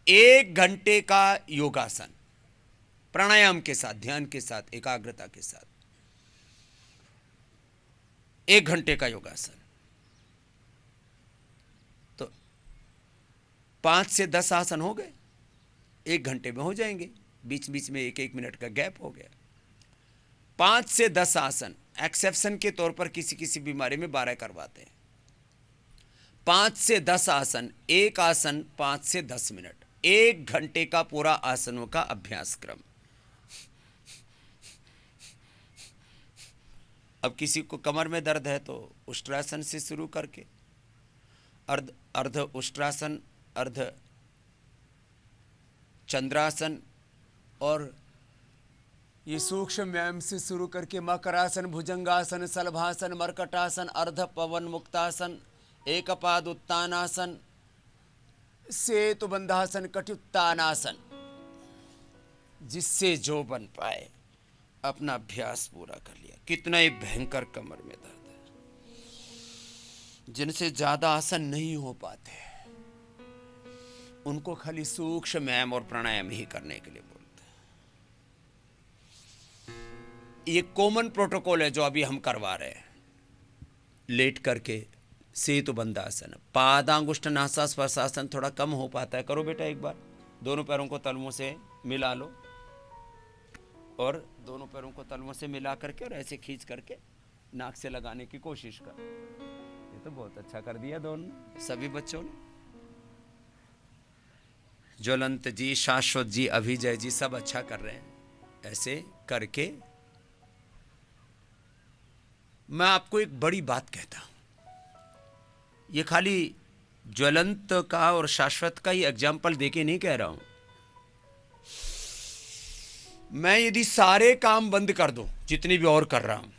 1 घंटे का योगासन प्राणायाम के साथ, ध्यान के साथ, एकाग्रता के साथ, 1 घंटे का योगासन, तो 5 से 10 आसन हो गए, 1 घंटे में हो जाएंगे, बीच बीच में 1-1 मिनट का गैप हो गया। 5 से 10 आसन एक्सेप्शन के तौर पर किसी किसी बीमारी में 12 करवाते हैं। 5 से 10 आसन, एक आसन 5 से 10 मिनट, 1 घंटे का पूरा आसनों का अभ्यास क्रम। अब किसी को कमर में दर्द है तो उष्ट्रासन से शुरू करके अर्ध उष्ट्रासन, अर्ध चंद्रासन, और ये सूक्ष्म व्यायाम से शुरू करके मकरासन, भुजंगासन, सलभासन, मर्कटासन, अर्ध पवन मुक्तासन, एकपाद उत्तानासन, सेतु बंधासन, कटियुत्तानासन, जिससे जो बन पाए अपना अभ्यास पूरा कर लिया। कितना ही भयंकर कमर में दर्द है, जिनसे ज्यादा आसन नहीं हो पाते उनको खाली सूक्ष्म व्यायाम और प्राणायाम ही करने के लिए बोलते हैं। ये कॉमन प्रोटोकॉल है जो अभी हम करवा रहे हैं। लेट करके सेतु बंधासन, पादांगुष्ठ नासा स्पर्शासन थोड़ा कम हो पाता है, करो बेटा एक बार। दोनों पैरों को तलवों से मिला लो और दोनों पैरों को तलवों से मिला करके और ऐसे खींच करके नाक से लगाने की कोशिश कर। ये तो बहुत अच्छा कर दिया दोनों सभी बच्चों ने। ज्वलंत जी, शाश्वत जी, अभिजय जी सब अच्छा कर रहे हैं। ऐसे करके मैं आपको एक बड़ी बात कहता हूं, ये खाली ज्वलंत का और शाश्वत का ही एग्जाम्पल देके नहीं कह रहा हूं। मैं यदि सारे काम बंद कर दूं जितने भी और कर रहा हूं,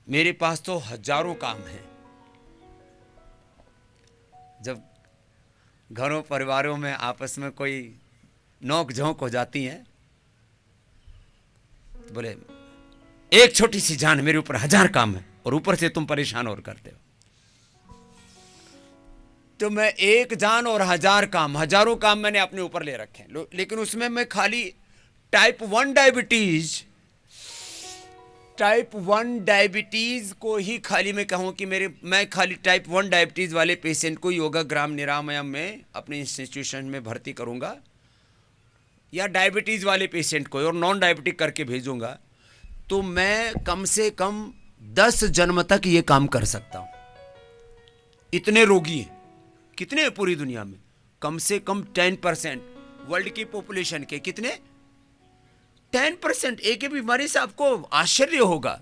मेरे पास तो हजारों काम हैं। जब घरों परिवारों में आपस में कोई नोक झोंक हो जाती है तो बोले एक छोटी सी जान, मेरे ऊपर 1000 काम है और ऊपर से तुम परेशान और करते हो। तो मैं एक जान और 1000 काम, हजारों काम मैंने अपने ऊपर ले रखे हैं, लेकिन उसमें मैं खाली टाइप 1 डायबिटीज को ही खाली मैं कहूं कि मैं खाली टाइप 1 डायबिटीज वाले पेशेंट को योगाग्राम निरामयम में अपने इंस्टीट्यूशन में भर्ती करूंगा, या डायबिटीज वाले पेशेंट को और नॉन डायबिटिक करके भेजूंगा, तो मैं कम से कम 10 जन्म तक ये काम कर सकता हूं। इतने रोगी हैं। कितने हैं पूरी दुनिया में? कम से कम 10% वर्ल्ड की पॉपुलेशन के कितने? 10%। एक ही बीमारी से आपको आश्चर्य होगा,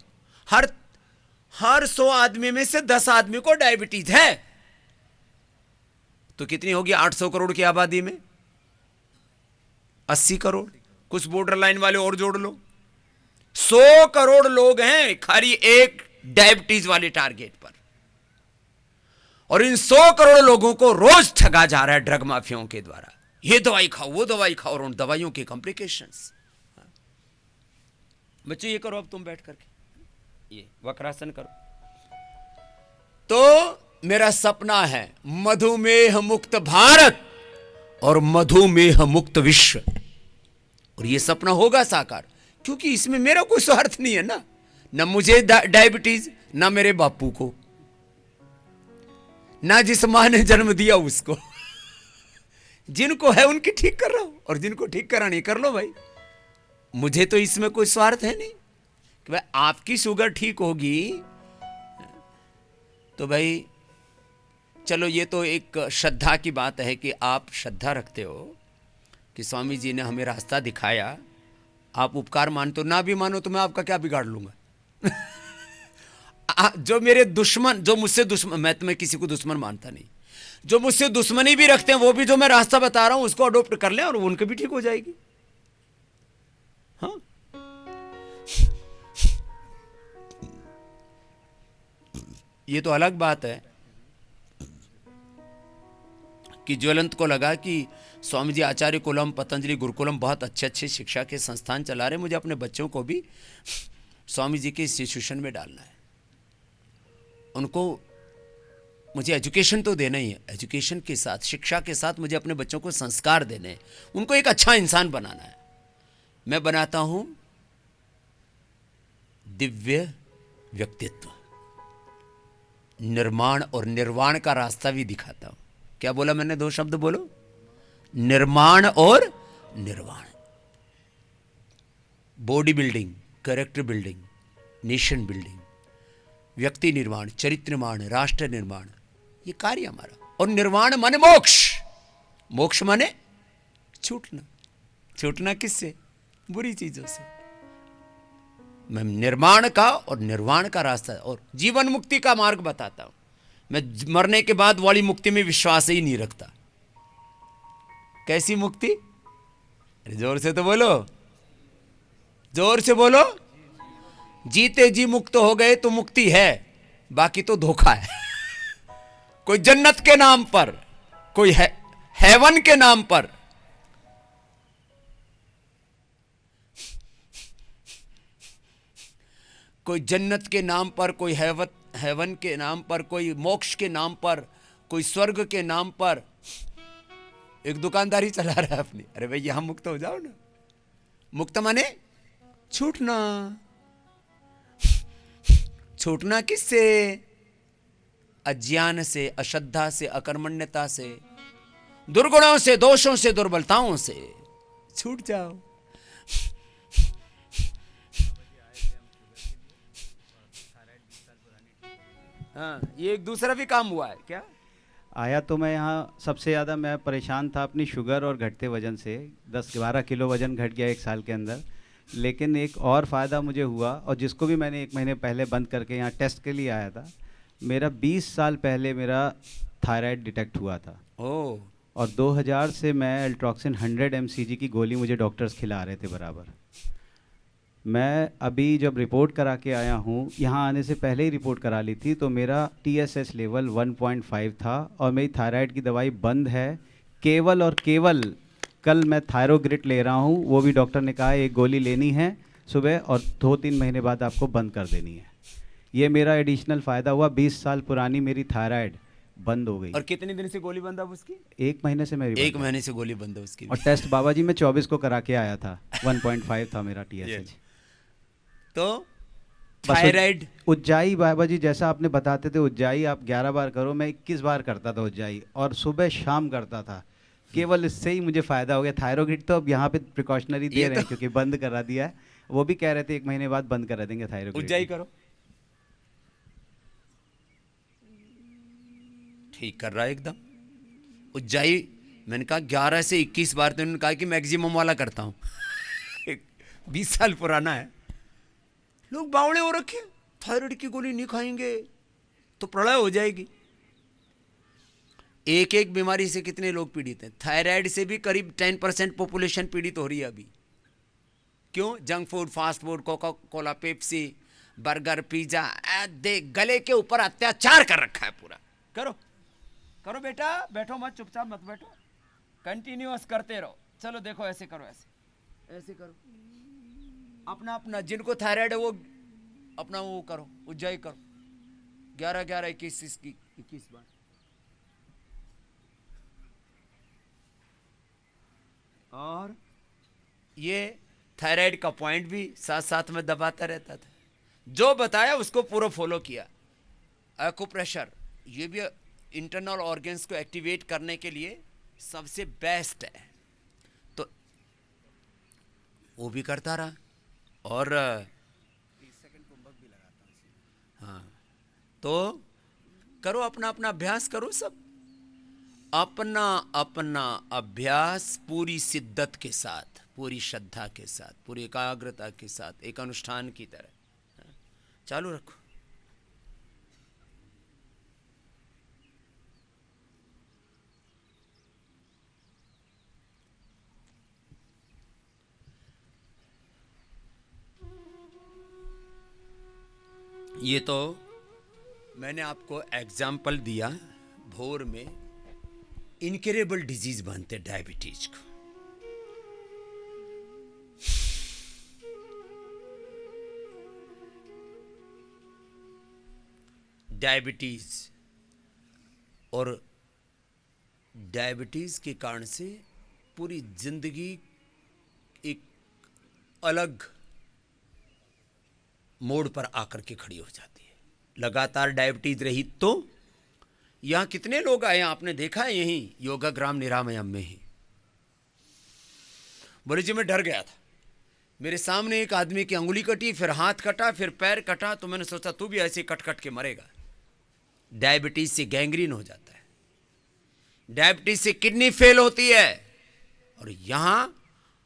हर 100 आदमी में से 10 आदमी को डायबिटीज है। तो कितनी होगी 800 करोड़ की आबादी में? 80 करोड़, कुछ बॉर्डर लाइन वाले और जोड़ लो, 100 करोड़ लोग हैं खाली एक डायबिटीज वाले टारगेट पर। और इन 100 करोड़ लोगों को रोज ठगा जा रहा है ड्रग माफियाओं के द्वारा। ये दवाई खाओ, वो दवाई खाओ, और उन दवाइयों के कॉम्प्लिकेशंस। बच्चों ये करो, अब तुम बैठ करके ये वक्रासन करो। तो मेरा सपना है मधुमेह मुक्त भारत और मधुमेह मुक्त विश्व, और ये सपना होगा साकार, क्योंकि इसमें मेरा कोई स्वार्थ नहीं है ना मुझे डायबिटीज, ना मेरे बापू को, ना जिस मां ने जन्म दिया उसको। जिनको है उनकी ठीक कर रहा हूं, और जिनको ठीक करानी कर लो भाई। मुझे तो इसमें कोई स्वार्थ है नहीं कि भाई आपकी शुगर ठीक होगी तो भाई चलो, ये तो एक श्रद्धा की बात है कि आप श्रद्धा रखते हो कि स्वामी जी ने हमें रास्ता दिखाया, आप उपकार मानते हो। ना भी मानो तो मैं आपका क्या बिगाड़ लूंगा। जो मेरे दुश्मन, जो मुझसे दुश्मन, मैं तुम्हें किसी को दुश्मन मानता नहीं, जो मुझसे दुश्मनी भी रखते हैं वो भी जो मैं रास्ता बता रहा हूं उसको अडोप्ट कर लें और उनकी भी ठीक हो जाएगी। हाँ, ये तो अलग बात है कि ज्वलंत को लगा कि स्वामी जी आचार्य कुलम, पतंजलि गुरुकुलम बहुत अच्छे अच्छे शिक्षा के संस्थान चला रहे, मुझे अपने बच्चों को भी स्वामी जी के इंस्टीट्यूशन में डालना है। उनको मुझे एजुकेशन तो देना ही है, एजुकेशन के साथ, शिक्षा के साथ मुझे अपने बच्चों को संस्कार देने हैं, उनको एक अच्छा इंसान बनाना है। मैं बनाता हूं दिव्य व्यक्तित्व, निर्माण और निर्वाण का रास्ता भी दिखाता हूं। क्या बोला मैंने? 2 शब्द बोलो, निर्माण और निर्वाण। Body building, character building, nation building, व्यक्ति निर्माण, चरित्र निर्माण, राष्ट्र निर्माण, ये कार्य हमारा। और निर्वाण माने मोक्ष, मोक्ष माने छूटना। छूटना किससे? बुरी चीजों से। मैं निर्माण का और निर्वाण का रास्ता और जीवन मुक्ति का मार्ग बताता हूं। मैं मरने के बाद वाली मुक्ति में विश्वास ही नहीं रखता। कैसी मुक्ति? अरे जोर से तो बोलो, जोर से बोलो। जीते जी मुक्त हो गए तो मुक्ति है, बाकी तो धोखा है। कोई जन्नत के नाम पर, कोई हेवन के नाम पर, कोई जन्नत के नाम पर, कोई हेवन के नाम पर, कोई मोक्ष के नाम पर, कोई स्वर्ग के नाम पर एक दुकानदारी चला रहा है अपनी। अरे भाई यहां मुक्त हो जाओ ना। मुक्त माने छूटना। छूटना किससे? अज्ञान से, अश्रद्धा से, अकर्मण्यता से, दुर्गुणों से, दोषों से, दुर्बलताओं से छूट जाओ। हाँ, ये एक दूसरा भी काम हुआ है क्या? आया तो मैं यहाँ सबसे ज़्यादा मैं परेशान था अपनी शुगर और घटते वजन से। 10-12 किलो वजन घट गया 1 साल के अंदर। लेकिन एक और फ़ायदा मुझे हुआ, और जिसको भी मैंने 1 महीने पहले बंद करके यहाँ टेस्ट के लिए आया था। मेरा 20 साल पहले मेरा थायराइड डिटेक्ट हुआ था। ओह। और 2000 से मैं एल्ट्रॉक्सिन 100 mcg की गोली मुझे डॉक्टर्स खिला रहे थे बराबर। मैं अभी जब रिपोर्ट करा के आया हूँ, यहाँ आने से पहले ही रिपोर्ट करा ली थी, तो मेरा TSH लेवल 1.5 था और मेरी थायराइड की दवाई बंद है। केवल और केवल कल मैं थायरोग्रिट ले रहा हूँ, वो भी डॉक्टर ने कहा एक गोली लेनी है सुबह और 2-3 महीने बाद आपको बंद कर देनी है। ये मेरा एडिशनल फ़ायदा हुआ। 20 साल पुरानी मेरी थायराइड बंद हो गई। और कितने दिन से गोली बंद है उसकी? 1 महीने से मेरी 1 महीने से गोली बंद है उसकी। और टेस्ट बाबा जी मैं 24 को करा के आया था, 1.5 था मेरा TSH। तो थायराइड उज्जाई बाबा जी जैसा आपने बताते थे, उज्जाई आप 11 बार करो, मैं 21 बार करता था उज्जाई, और सुबह शाम करता था। केवल इससे ही मुझे फ़ायदा हो गया। थायरोग्रिड तो अब यहाँ पे प्रिकॉशनरी दे रहे हैं क्योंकि बंद करा दिया है। वो भी कह रहे थे 1 महीने बाद बंद करा देंगे थायरोग्रिड। उज्जाई करो, ठीक कर रहा है एकदम। उज्जाई मैंने कहा 11 से 21 बार, तो उन्होंने कहा कि मैक्सिमम वाला करता हूँ। 20 साल पुराना है। लोग बावड़े हो रखे, थायराइड की गोली नहीं खाएंगे तो प्रलय हो जाएगी। एक एक बीमारी से कितने लोग पीड़ित हैं? थायराइड से भी करीब 10% पॉपुलेशन पीड़ित हो रही है अभी। क्यों? Junk food, fast food, Coca Cola, Pepsi, burger, pizza, देख गले के ऊपर अत्याचार कर रखा है पूरा। करो करो बेटा, बैठो मत, चुपचाप मत बैठो, कंटिन्यूअस करते रहो। चलो देखो, ऐसे करो, ऐसे ऐसे करो। अपना अपना जिनको थायराइड है वो अपना वो करो, उज्जाई करो। 11-11, 21 बार। और ये थायराइड का पॉइंट भी साथ साथ में दबाता रहता था। जो बताया उसको पूरा फॉलो किया। एक्यूप्रेशर, ये भी इंटरनल ऑर्गन्स को एक्टिवेट करने के लिए सबसे बेस्ट है, तो वो भी करता रहा। और 30 सेकंड कुंभक भी लगाता हूँ। हाँ, तो करो अपना अपना अभ्यास करो, सब अपना अपना अभ्यास पूरी शिद्दत के साथ, पूरी श्रद्धा के साथ, पूरी एकाग्रता के साथ, एक अनुष्ठान की तरह चालू रखो। ये तो मैंने आपको एग्जाम्पल दिया भोर में इनक्यूरेबल डिजीज बनते डायबिटीज को। डायबिटीज और डायबिटीज के कारण से पूरी जिंदगी एक अलग मोड़ पर आकर के खड़ी हो जाती है। लगातार डायबिटीज रही तो यहाँ कितने लोग आए आपने देखा है, यहीं योगाग्राम निरामयम में ही। बोले जी मैं डर गया था, मेरे सामने एक आदमी की अंगुली कटी, फिर हाथ कटा, फिर पैर कटा, तो मैंने सोचा तू भी ऐसे कट कट के मरेगा। डायबिटीज से गैंग्रीन हो जाता है, डायबिटीज से किडनी फेल होती है। और यहां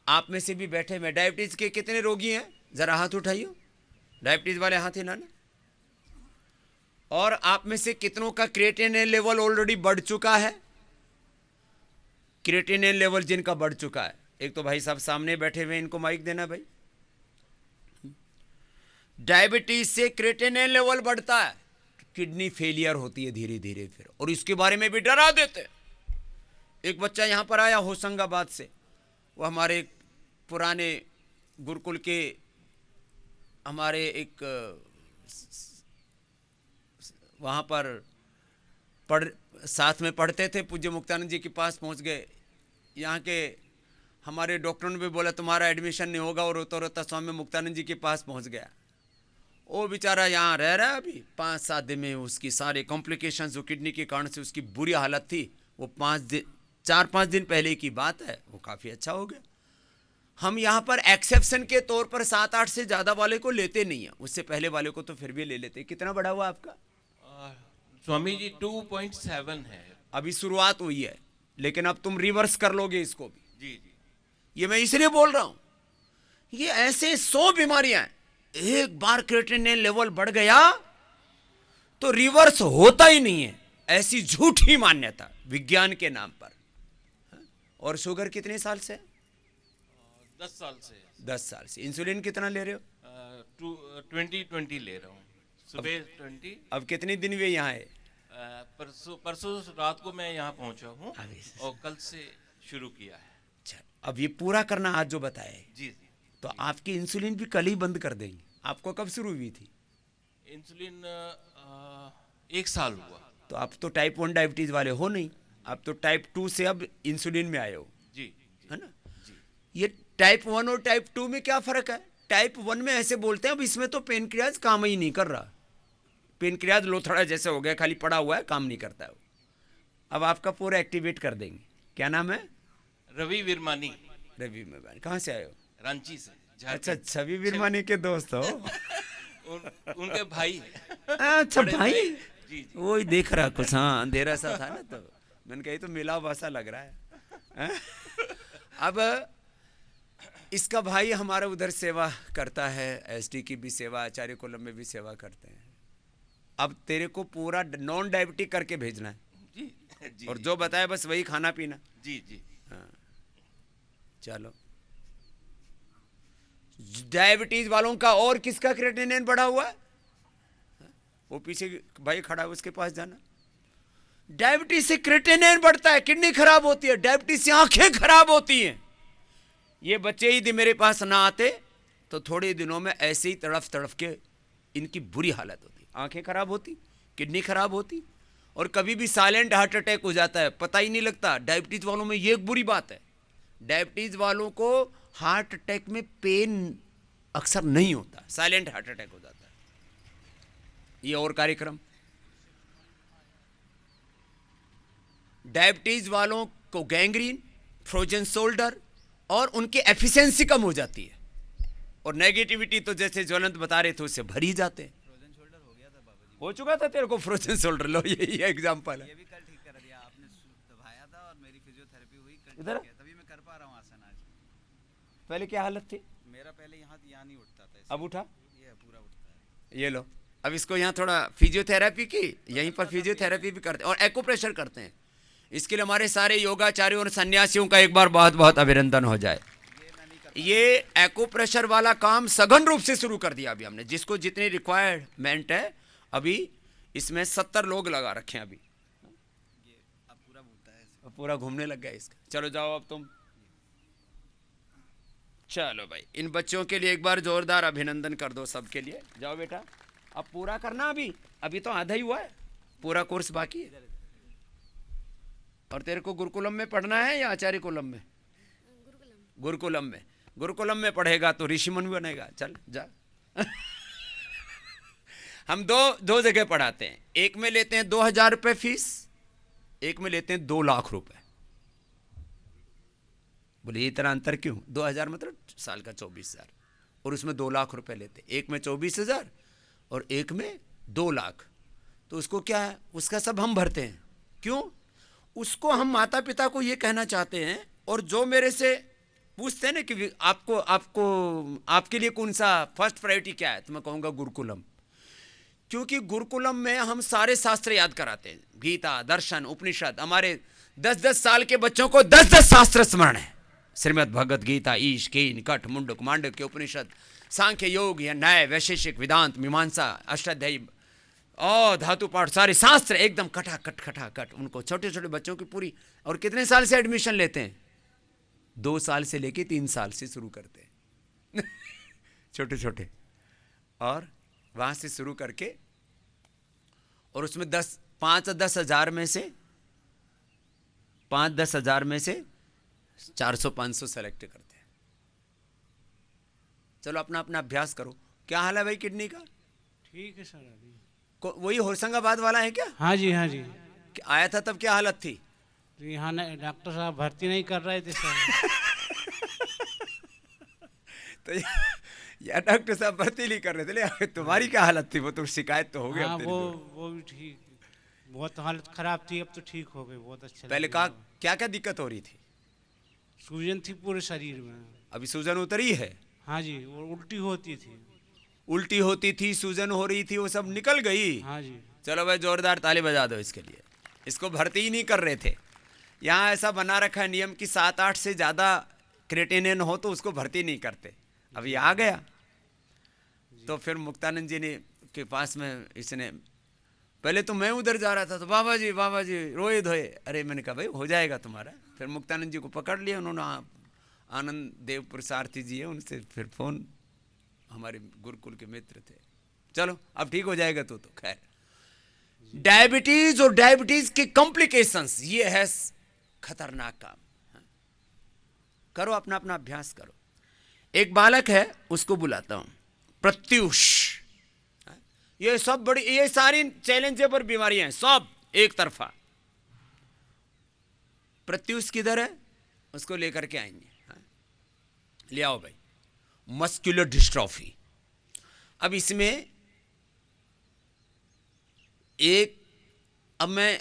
आप में से भी बैठे में डायबिटीज के कितने रोगी हैं, जरा हाथ उठाइए, डायबिटीज वाले हाथ हिलाना। और आप में से कितनों का क्रिएटिनिन लेवल ऑलरेडी बढ़ चुका है? क्रिएटिनिन लेवल जिनका बढ़ चुका है, एक तो भाई साहब सामने बैठे हुए, इनको माइक देना भाई। डायबिटीज से क्रिएटिनिन लेवल बढ़ता है, किडनी फेलियर होती है धीरे धीरे फिर, और इसके बारे में भी डरा देते। एक बच्चा यहां पर आया होशंगाबाद से, वो हमारे पुराने गुरुकुल के हमारे एक वहाँ पर साथ में पढ़ते थे, पूज्य मुक्तानंद जी के पास पहुँच गए। यहाँ के हमारे डॉक्टरों ने भी बोला तुम्हारा एडमिशन नहीं होगा, और रोता रोता स्वामी मुक्तानंद जी के पास पहुँच गया। वो बेचारा यहाँ रह रहा है अभी 5-7 दिन में, उसकी सारे कॉम्प्लिकेशंस जो किडनी के कारण से उसकी बुरी हालत थी, वो 4-5 दिन पहले की बात है, वो काफ़ी अच्छा हो गया। हम यहाँ पर एक्सेप्शन के तौर पर 7-8 से ज़्यादा वाले को लेते नहीं हैं, उससे पहले वाले को तो फिर भी ले लेते। कितना बढ़ा हुआ आपका? स्वामी जी 2.7 है। अभी शुरुआत हुई है, लेकिन अब तुम रिवर्स कर लोगे इसको भी। जी जी, ये मैं इसलिए बोल रहा हूं, ये ऐसे 100 बीमारियां हैं, एक बार क्रिएटिनिन लेवल बढ़ गया तो रिवर्स होता ही नहीं है, ऐसी झूठी मान्यता विज्ञान के नाम पर। और शुगर कितने साल से? 10 साल से। 10 साल से। इंसुलिन कितना ले रहे हो? 20 ले रहा हूँ, सुबह 20। अब कितने दिन हुए यहाँ आए? परसों रात को मैं यहाँ पहुँचा हूँ अभी से। और कल से शुरू किया है। अच्छा, अब ये पूरा करना आज जो बताया है, जी जी। तो आपकी इंसुलिन भी कल ही बंद कर देंगे। आपको कब शुरू हुई थी? इंसुलिन 1 साल हुआ। तो आप तो टाइप 1 डायबिटीज वाले हो नहीं, आप तो टाइप 2 से अब इंसुलिन में आए हो, जी जी, है ना? जी। ये टाइप 1 और टाइप 2 में क्या फर्क है? टाइप 1 में ऐसे बोलते हैं अब इसमें तो पेनक्रियाज काम ही नहीं कर रहा, पेनक्रियाज लोथड़ा जैसे हो गया, खाली पड़ा हुआ है, काम नहीं करता है वो। अब आपका पूरा एक्टिवेट कर देंगे। क्या नाम है? रवि विरमानी। रवि में कहाँ से आए हो? रांची से। अच्छा, छवि विरमानी के दोस्त हो? उनके भाई। अच्छा भाई, जी जी। वही देख रहा कुछ, हाँ अंधेरा सा था ना, तो मैंने कही तो मिला वैसा लग रहा है। अब इसका भाई हमारा उधर सेवा करता है, एसडी की भी सेवा, आचार्य कोलम में भी सेवा करते हैं। अब तेरे को पूरा नॉन डायबिटिक करके भेजना है जी जी। और जो बताया बस वही खाना पीना। जी जी। हाँ, चलो। डायबिटीज वालों का और किसका क्रिएटिनिन बढ़ा हुआ है? वो पीछे भाई खड़ा है, उसके पास जाना। डायबिटीज से क्रिएटिनिन बढ़ता है, किडनी खराब होती है, डायबिटीज से आंखें खराब होती हैं। ये बच्चे यदि मेरे पास ना आते तो थोड़े दिनों में ऐसे ही तड़फ तड़फ के इनकी बुरी हालत होती, आंखें खराब होती, किडनी खराब होती, और कभी भी साइलेंट हार्ट अटैक हो जाता है, पता ही नहीं लगता। डायबिटीज वालों में ये एक बुरी बात है, डायबिटीज वालों को हार्ट अटैक में पेन अक्सर नहीं होता, साइलेंट हार्ट अटैक हो जाता है। ये और कार्यक्रम। डायबिटीज वालों को गैंग्रीन, फ्रोजन शोल्डर और उनकी एफिशिएंसी कम हो जाती है, और नेगेटिविटी तो जैसे ज्वलंत बता रहे थे उससे भरी जाते हैं। हो चुका था तेरे को फ्रोजन शोल्डर? लो यही एग्जांपल है। ये भी कल ठीक कर दिया आपने, दबाया था और मेरी फिजियोथेरेपी हुई कल, इधर? ठीक है, तभी मैं कर पा रहा हूँ आसन आज। पहले क्या हालत थी? मेरा पहले यहाँ नहीं उठता था, अब उठा? ये पूरा उठता है। ये लो, अब इसको यहाँ थोड़ा फिजियोथेरेपी की, यहीं पर फिजियोथेरेपी भी करते हैं और एक्यूप्रेशर करते हैं। इसके लिए हमारे सारे योगाचार्यों और सन्यासियों का एक बार बहुत बहुत अभिनंदन हो जाए। ये एक्यूप्रेशर वाला काम सघन रूप से शुरू कर दिया अभी हमने, जिसको जितनी रिक्वायरमेंट है अभी इसमें 70 लोग लगा रखे हैं अभी। अब पूरा घूमने लग गया इसका। चलो जाओ अब तुम। चलो भाई, इन बच्चों के लिए एक बार जोरदार अभिनंदन कर दो सबके लिए। जाओ बेटा, अब पूरा करना। अभी तो आधा ही हुआ है, पूरा कोर्स बाकी है। और तेरे को गुरुकुलम में पढ़ना है या आचार्य कुलम में? गुरुकुलम में। गुरुकुलम में पढ़ेगा तो ऋषि मुनि बनेगा। चल जा। हम दो जगह पढ़ाते हैं। एक में लेते हैं 2000 रुपये फीस, एक में लेते हैं 2 लाख रुपए। बोले ये इतना अंतर क्यों? 2000 मतलब साल का 24,000, और उसमें 2 लाख रुपए लेते। एक में 24,000 और एक में 2 लाख। तो उसको क्या है, उसका सब हम भरते हैं। क्यों? उसको हम माता पिता को ये कहना चाहते हैं, और जो मेरे से पूछते हैं ना कि आपके लिए कौन सा फर्स्ट प्रायोरिटी क्या है, तो मैं कहूँगा गुरुकुलम। क्योंकि गुरुकुलम में हम सारे शास्त्र याद कराते हैं, गीता, दर्शन, उपनिषद। हमारे 10-10 साल के बच्चों को 10-10 शास्त्र स्मरण है। श्रीमद् भगवत गीता, ईश, कीन, कठ, मुंडक, मांडक्य, उपनिषद, सांख्य, योग या न्याय, वैशेषिक, वेदांत, मीमांसा, अष्टाध्यायी और धातु पाठ, सारे शास्त्र एकदम खटाखट उनको, छोटे छोटे बच्चों की पूरी। और कितने साल से एडमिशन लेते हैं? 2 साल से लेके 3 साल से शुरू करते हैं। छोटे छोटे, और वहां से शुरू करके, और उसमें 5-10 हजार में से 5-10 हजार में से 400-500 सेलेक्ट करते हैं। चलो अपना अपना अभ्यास करो। क्या हाल है भाई किडनी का? ठीक है सर। अभी वही होशंगाबाद वाला है क्या? हाँ जी, हाँ जी। आया था तब क्या हालत थी? तो यहाँ डॉक्टर साहब भर्ती नहीं कर रहे थे सर। तो या डॉक्टर साहब भर्ती नहीं कर रहे थे, ले तुम्हारी क्या हालत थी? वो तो शिकायत तो हो गई। हाँ, वो भी ठीक, बहुत हालत खराब थी, अब तो ठीक हो गई, बहुत अच्छा। पहले क्या क्या दिक्कत हो रही थी? सूजन थी पूरे शरीर में। अभी सूजन उतरी है? हाँ जी, वो उल्टी होती थी। उल्टी होती थी, सूजन हो रही थी, वो सब निकल गई। हाँ जी। चलो भाई जोरदार ताली बजा दो इसके लिए। इसको भर्ती ही नहीं कर रहे थे। यहाँ ऐसा बना रखा है नियम कि 7-8 से ज़्यादा क्रेटिनिन हो तो उसको भर्ती नहीं करते। अभी आ गया तो फिर मुक्तानंद जी ने के पास में, इसने पहले तो मैं उधर जा रहा था तो बाबा जी रोए धोए। अरे मैंने कहा भाई हो जाएगा तुम्हारा। फिर मुक्तानंद जी को पकड़ लिया उन्होंने, आनंद देव प्रसारथी जी है, उनसे फिर फोन, हमारे गुरुकुल के मित्र थे। चलो अब ठीक हो जाएगा तो खैर। डायबिटीज और डायबिटीज के कॉम्प्लिकेशंस, ये है खतरनाक काम। करो अपना अपना अभ्यास करो। एक बालक है, उसको बुलाता हूं, प्रत्यूष। ये सब बड़ी, ये सारी चैलेंजेबल बीमारियां हैं, सब एक तरफा। प्रत्यूष किधर है? उसको लेकर के आएंगे। ले आओ भाई। Muscular dystrophy. अब इसमें अब मैं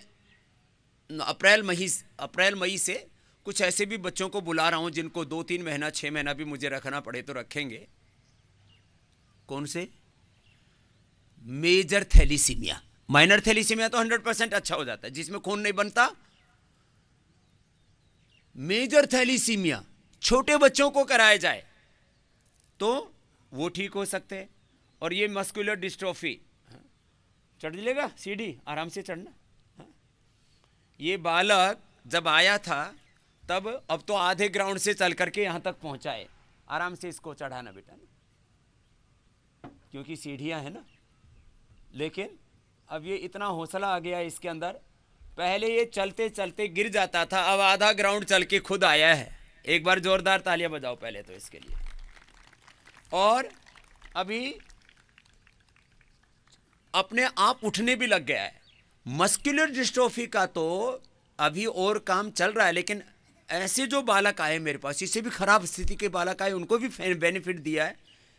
अप्रैल मई से कुछ ऐसे भी बच्चों को बुला रहा हूं जिनको 2-3 महीना 6 महीना भी मुझे रखना पड़े तो रखेंगे। कौन से? Major thalassemia. माइनर थैलीसीमिया तो 100% अच्छा हो जाता है, जिसमें खून नहीं बनता। मेजर थैलीसीमिया छोटे बच्चों को कराया जाए तो वो ठीक हो सकते हैं। और ये मस्कुलर डिस्ट्रोफी, चढ़ लेगा सीढ़ी, आराम से चढ़ना। ये बालक जब आया था तब, अब तो आधे ग्राउंड से चल करके यहां तक पहुंचा है। आराम से इसको चढ़ाना बेटा, क्योंकि सीढ़ियां है ना। लेकिन अब ये इतना हौसला आ गया इसके अंदर। पहले ये चलते चलते गिर जाता था, अब आधा ग्राउंड चल के खुद आया है। एक बार जोरदार तालियां बजाओ पहले तो इसके लिए। और अभी अपने आप उठने भी लग गया है। मस्कुलर डिस्ट्रोफी का तो अभी और काम चल रहा है, लेकिन ऐसे जो बालक आए मेरे पास, इससे भी खराब स्थिति के बालक आए, उनको भी बेनिफिट दिया है,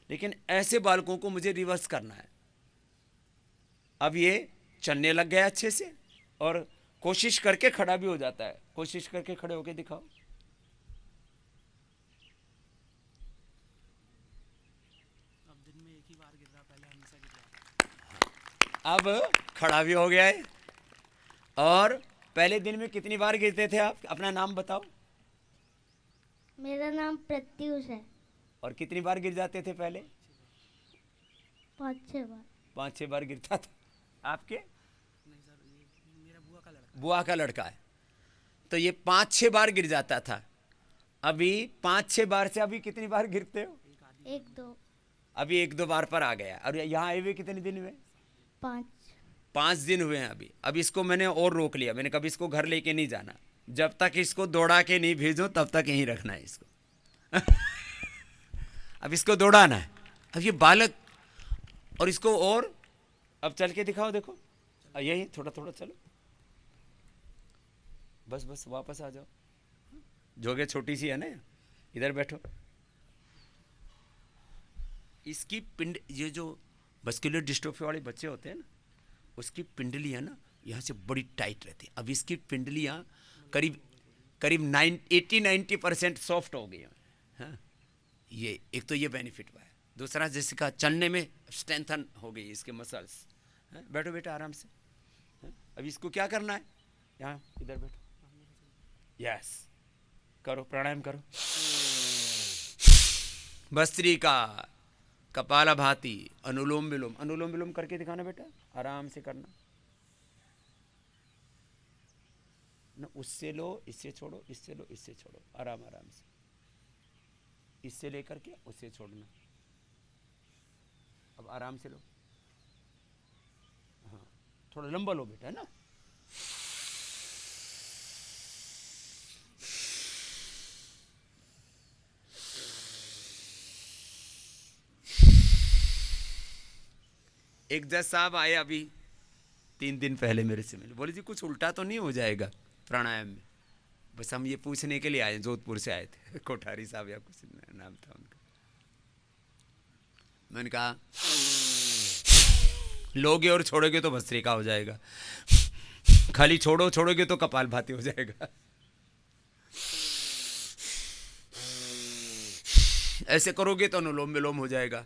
लेकिन ऐसे बालकों को मुझे रिवर्स करना है। अब ये चलने लग गया अच्छे से, और कोशिश करके खड़ा भी हो जाता है। कोशिश करके खड़े होके दिखाओ। अब खड़ा भी हो गया है। और पहले दिन में कितनी बार गिरते थे आप? अपना नाम बताओ। मेरा नाम प्रत्युष है। और कितनी बार गिर जाते थे पहले? 5-6 बार। 5-6 बार गिरता था। आपके? बुआ का लड़का है, तो ये 5-6 बार गिर जाता था। अभी 5-6 बार से अभी कितनी बार गिरते हो? 1-2 अभी 1-2 बार पर आ गया। और यहाँ आए हुए कितने दिन हुए? 5। 5 दिन हुए हैं अभी। अब इसको मैंने और रोक लिया, मैंने कभी इसको घर लेके नहीं जाना, जब तक इसको दौड़ा के नहीं भेजो तब तक यहीं रखना है इसको। अब इसको दौड़ाना है। अब ये बालक, और इसको और अब चल के दिखाओ, देखो यही थोड़ा थोड़ा चलो, बस बस वापस आ जाओ। जगह छोटी सी है ना, इधर बैठो। इसकी पिंड, ये जो मस्कुलर डिस्ट्रोफी वाले बच्चे होते हैं ना, उसकी पिंडलियाँ ना यहाँ से बड़ी टाइट रहती है। अब इसकी पिंडलियाँ करीब 80-90% सॉफ्ट हो गई हैं। हाँ, ये एक तो ये बेनिफिट हुआ है। दूसरा, जैसे का चलने में स्ट्रेंथन हो गई इसके मसल्स। बैठो बेटा आराम से। अब इसको क्या करना है? यहाँ इधर बैठो, यस, करो प्राणायाम करो। भस्त्रिका, कपालभाति, अनुलोम विलोम। अनुलोम विलोम करके दिखाना बेटा, आराम से करना ना। उससे लो, इससे छोड़ो, इससे लो, इससे छोड़ो, आराम आराम से। इससे लेकर के उससे छोड़ना। अब आराम से लो। हाँ, थोड़ा लंबा लो बेटा, है ना। एक जज साहब आए अभी 3 दिन पहले मेरे से मिले, बोले जी कुछ उल्टा तो नहीं हो जाएगा प्राणायाम में? बस हम ये पूछने के लिए आए, जोधपुर से आए थे, कोठारी साहब या कुछ नाम था उनका। मैंने कहा लोगे और छोड़ोगे तो भस्त्रिका हो जाएगा, खाली छोड़ोगे तो कपालभाति हो जाएगा। ऐसे करोगे तो अनुलोम विलोम हो जाएगा।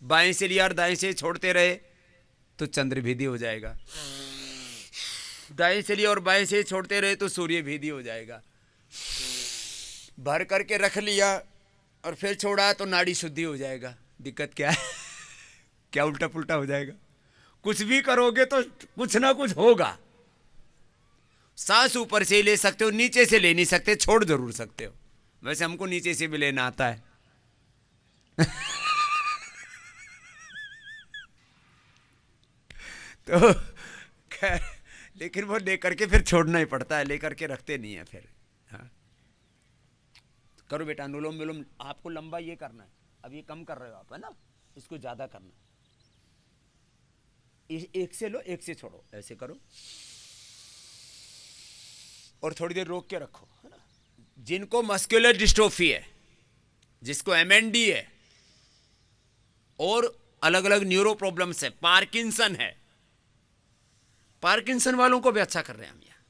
बाएं से लिया और दाएं से छोड़ते रहे तो चंद्रभेदी हो जाएगा। दाएं से लिया और बाएं से छोड़ते रहे तो सूर्य भेदी हो जाएगा। भर करके रख लिया और फिर छोड़ा तो नाड़ी शुद्धि हो जाएगा। दिक्कत क्या है? क्या उल्टा पुल्टा हो जाएगा? कुछ भी करोगे तो कुछ ना कुछ होगा। सांस ऊपर से ले सकते हो, नीचे से ले नहीं सकते, छोड़ जरूर सकते हो। वैसे हमको नीचे से भी लेना आता है। तो खैर, लेकिन वो लेकर के फिर छोड़ना ही पड़ता है, लेकर के रखते नहीं है फिर। हाँ, करो बेटा अनुलोम विलोम। आपको लंबा ये करना है, अब ये कम कर रहे हो आप, है ना, इसको ज्यादा करना। एक से लो, एक से छोड़ो, ऐसे करो और थोड़ी देर रोक के रखो, है ना। जिनको मस्कुलर डिस्ट्रोफी है, जिसको MND है और अलग अलग न्यूरो प्रॉब्लम्स है, पार्किंसन है, पार्किंसन वालों को भी अच्छा कर रहे हैं हम यहाँ।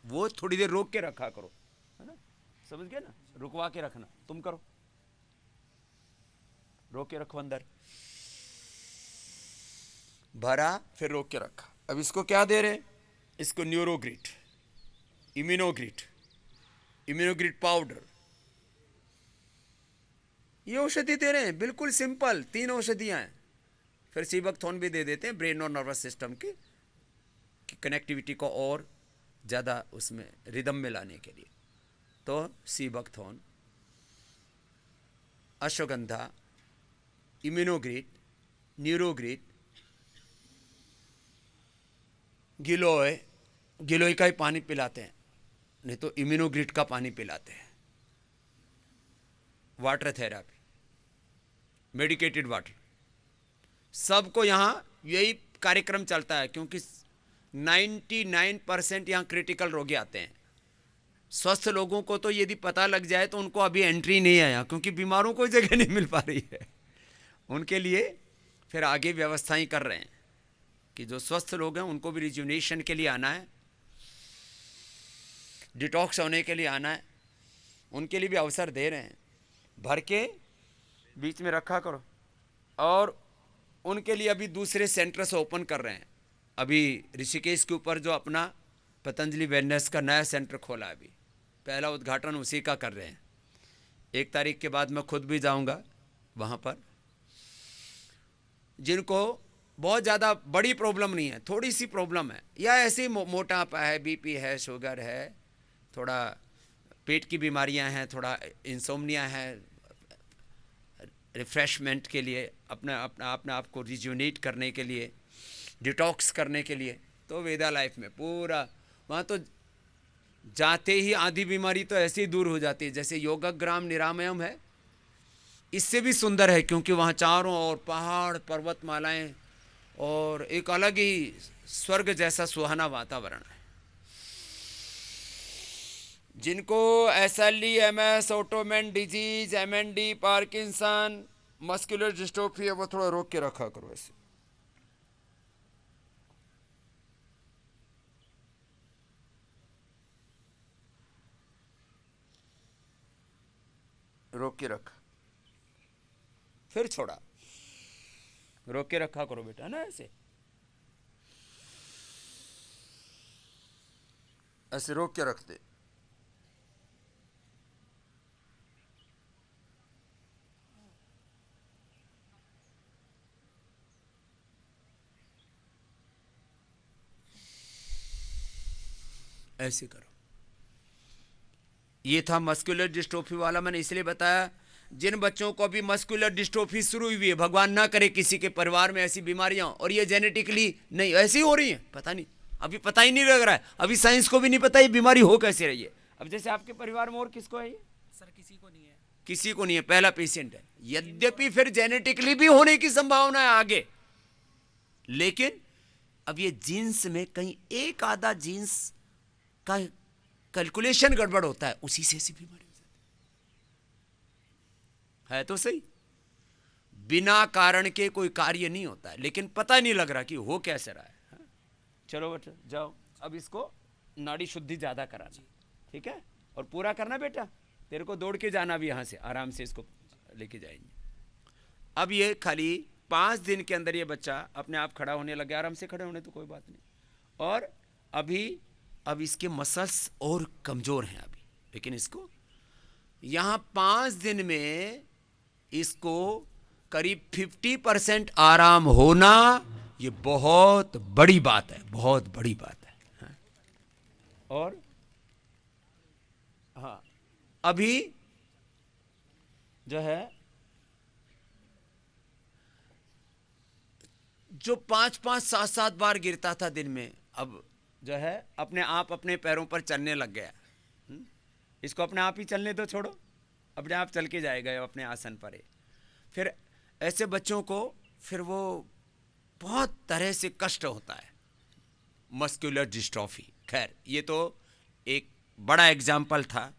वो थोड़ी देर रोक के रखा करो, है ना, समझ गए ना, रुकवा के रखना। तुम करो, रोक के रखो, अंदर भरा फिर रोक के रखा। अब इसको क्या दे रहे? इसको न्यूरोग्रिट, इम्यूनोग्रिट पाउडर, ये औषधि दे रहे हैं, बिल्कुल सिंपल। 3 औषधियां हैं। फिर सीबकथोन भी दे देते हैं ब्रेन और नर्वस सिस्टम की कनेक्टिविटी को और ज़्यादा उसमें रिदम में लाने के लिए। तो सीबकथोन, अश्वगंधा, इम्यूनोग्रिट, न्यूरोग्रिट, गिलोय का ही पानी पिलाते हैं, नहीं तो इम्यूनोग्रिट का पानी पिलाते हैं। वाटर थेरापी, मेडिकेटेड वाटर, सबको यहाँ यही कार्यक्रम चलता है, क्योंकि 99% यहाँ क्रिटिकल रोगी आते हैं। स्वस्थ लोगों को तो यदि पता लग जाए तो उनको अभी एंट्री नहीं आया, क्योंकि बीमारों को जगह नहीं मिल पा रही है। उनके लिए फिर आगे व्यवस्थाएं कर रहे हैं कि जो स्वस्थ लोग हैं उनको भी रिजुनेशन के लिए आना है, डिटॉक्स होने के लिए आना है, उनके लिए भी अवसर दे रहे हैं। भर के बीच में रखा करो। और उनके लिए अभी दूसरे सेंटर्स ओपन कर रहे हैं। अभी ऋषिकेश के ऊपर जो अपना पतंजलि वेलनेस का नया सेंटर खोला अभी, पहला उद्घाटन उसी का कर रहे हैं। 1 तारीख के बाद मैं खुद भी जाऊंगा वहाँ पर। जिनको बहुत ज़्यादा बड़ी प्रॉब्लम नहीं है, थोड़ी सी प्रॉब्लम है, या ऐसे ही मोटापा है, बीपी है, शुगर है, थोड़ा पेट की बीमारियां हैं, थोड़ा इंसोम्निया है, रिफ्रेशमेंट के लिए, अपने आप को रिजुनेट करने के लिए, डिटॉक्स करने के लिए, तो वेदा लाइफ में पूरा वहाँ तो जाते ही आधी बीमारी तो ऐसे ही दूर हो जाती है। जैसे योगग्राम निरामयम है, इससे भी सुंदर है, क्योंकि वहाँ चारों ओर पहाड़ पर्वतमालाएं और एक अलग ही स्वर्ग जैसा सुहाना वातावरण है। जिनको SLE, MS, autoimmune disease, MND, Parkinson, muscular dystrophy है, वो थोड़ा रोक के रखा करो, ऐसे रोक के रखा, फिर छोड़ा, रोक के रखा करो बेटा, ना ऐसे ऐसे रोक के रखते। ऐसे करो। ये था मस्कुलर डिस्ट्रोफी वाला, मैंने इसलिए बताया जिन बच्चों को अभी मस्कुलर डिस्ट्रोफी शुरू हुई है, भगवान ना करे किसी के परिवार में ऐसी बीमारियां, और ये जेनेटिकली नहीं ऐसी हो रही हैं, पता नहीं, अभी पता ही नहीं लग रहा है, अभी साइंस को भी नहीं पता ये बीमारी हो कैसे रही है। अब जैसे आपके परिवार में और किसको है ये? सर किसी को नहीं है। किसी को नहीं है, पहला पेशेंट है। यद्यपि फिर जेनेटिकली भी होने की संभावना है आगे, लेकिन अब ये जीन्स में कहीं एक आधा जीन्स का कैलकुलेशन गड़बड़ होता है, उसी से ऐसी बीमारी हो जाती है तो सही। बिना कारण के कोई कार्य नहीं होता है, लेकिन पता नहीं लग रहा कि हो कैसे रहा है। हाँ? चलो बेटा जाओ, अब इसको नाड़ी शुद्धि ज्यादा कराना, ठीक है, और पूरा करना बेटा। तेरे को दौड़ के जाना भी, यहाँ से आराम से इसको लेके जाएंगे। अब ये खाली 5 दिन के अंदर ये बच्चा अपने आप खड़ा होने लगे, आराम से खड़े होने तो कोई बात नहीं। और अब इसके मसल्स और कमज़ोर हैं अभी, लेकिन इसको यहाँ 5 दिन में इसको करीब 50% आराम होना, ये बहुत बड़ी बात है, बहुत बड़ी बात है। हाँ? और हाँ, अभी जो है जो 5-5, 7-7 बार गिरता था दिन में, अब जो है अपने आप अपने पैरों पर चलने लग गया। इसको अपने आप ही चलने दो, छोड़ो, अपने आप चल के जाएगा अपने आसन पर। फिर ऐसे बच्चों को फिर वो बहुत तरह से कष्ट होता है, मस्कुलर डिस्ट्रॉफी। खैर ये तो एक बड़ा एग्जाम्पल था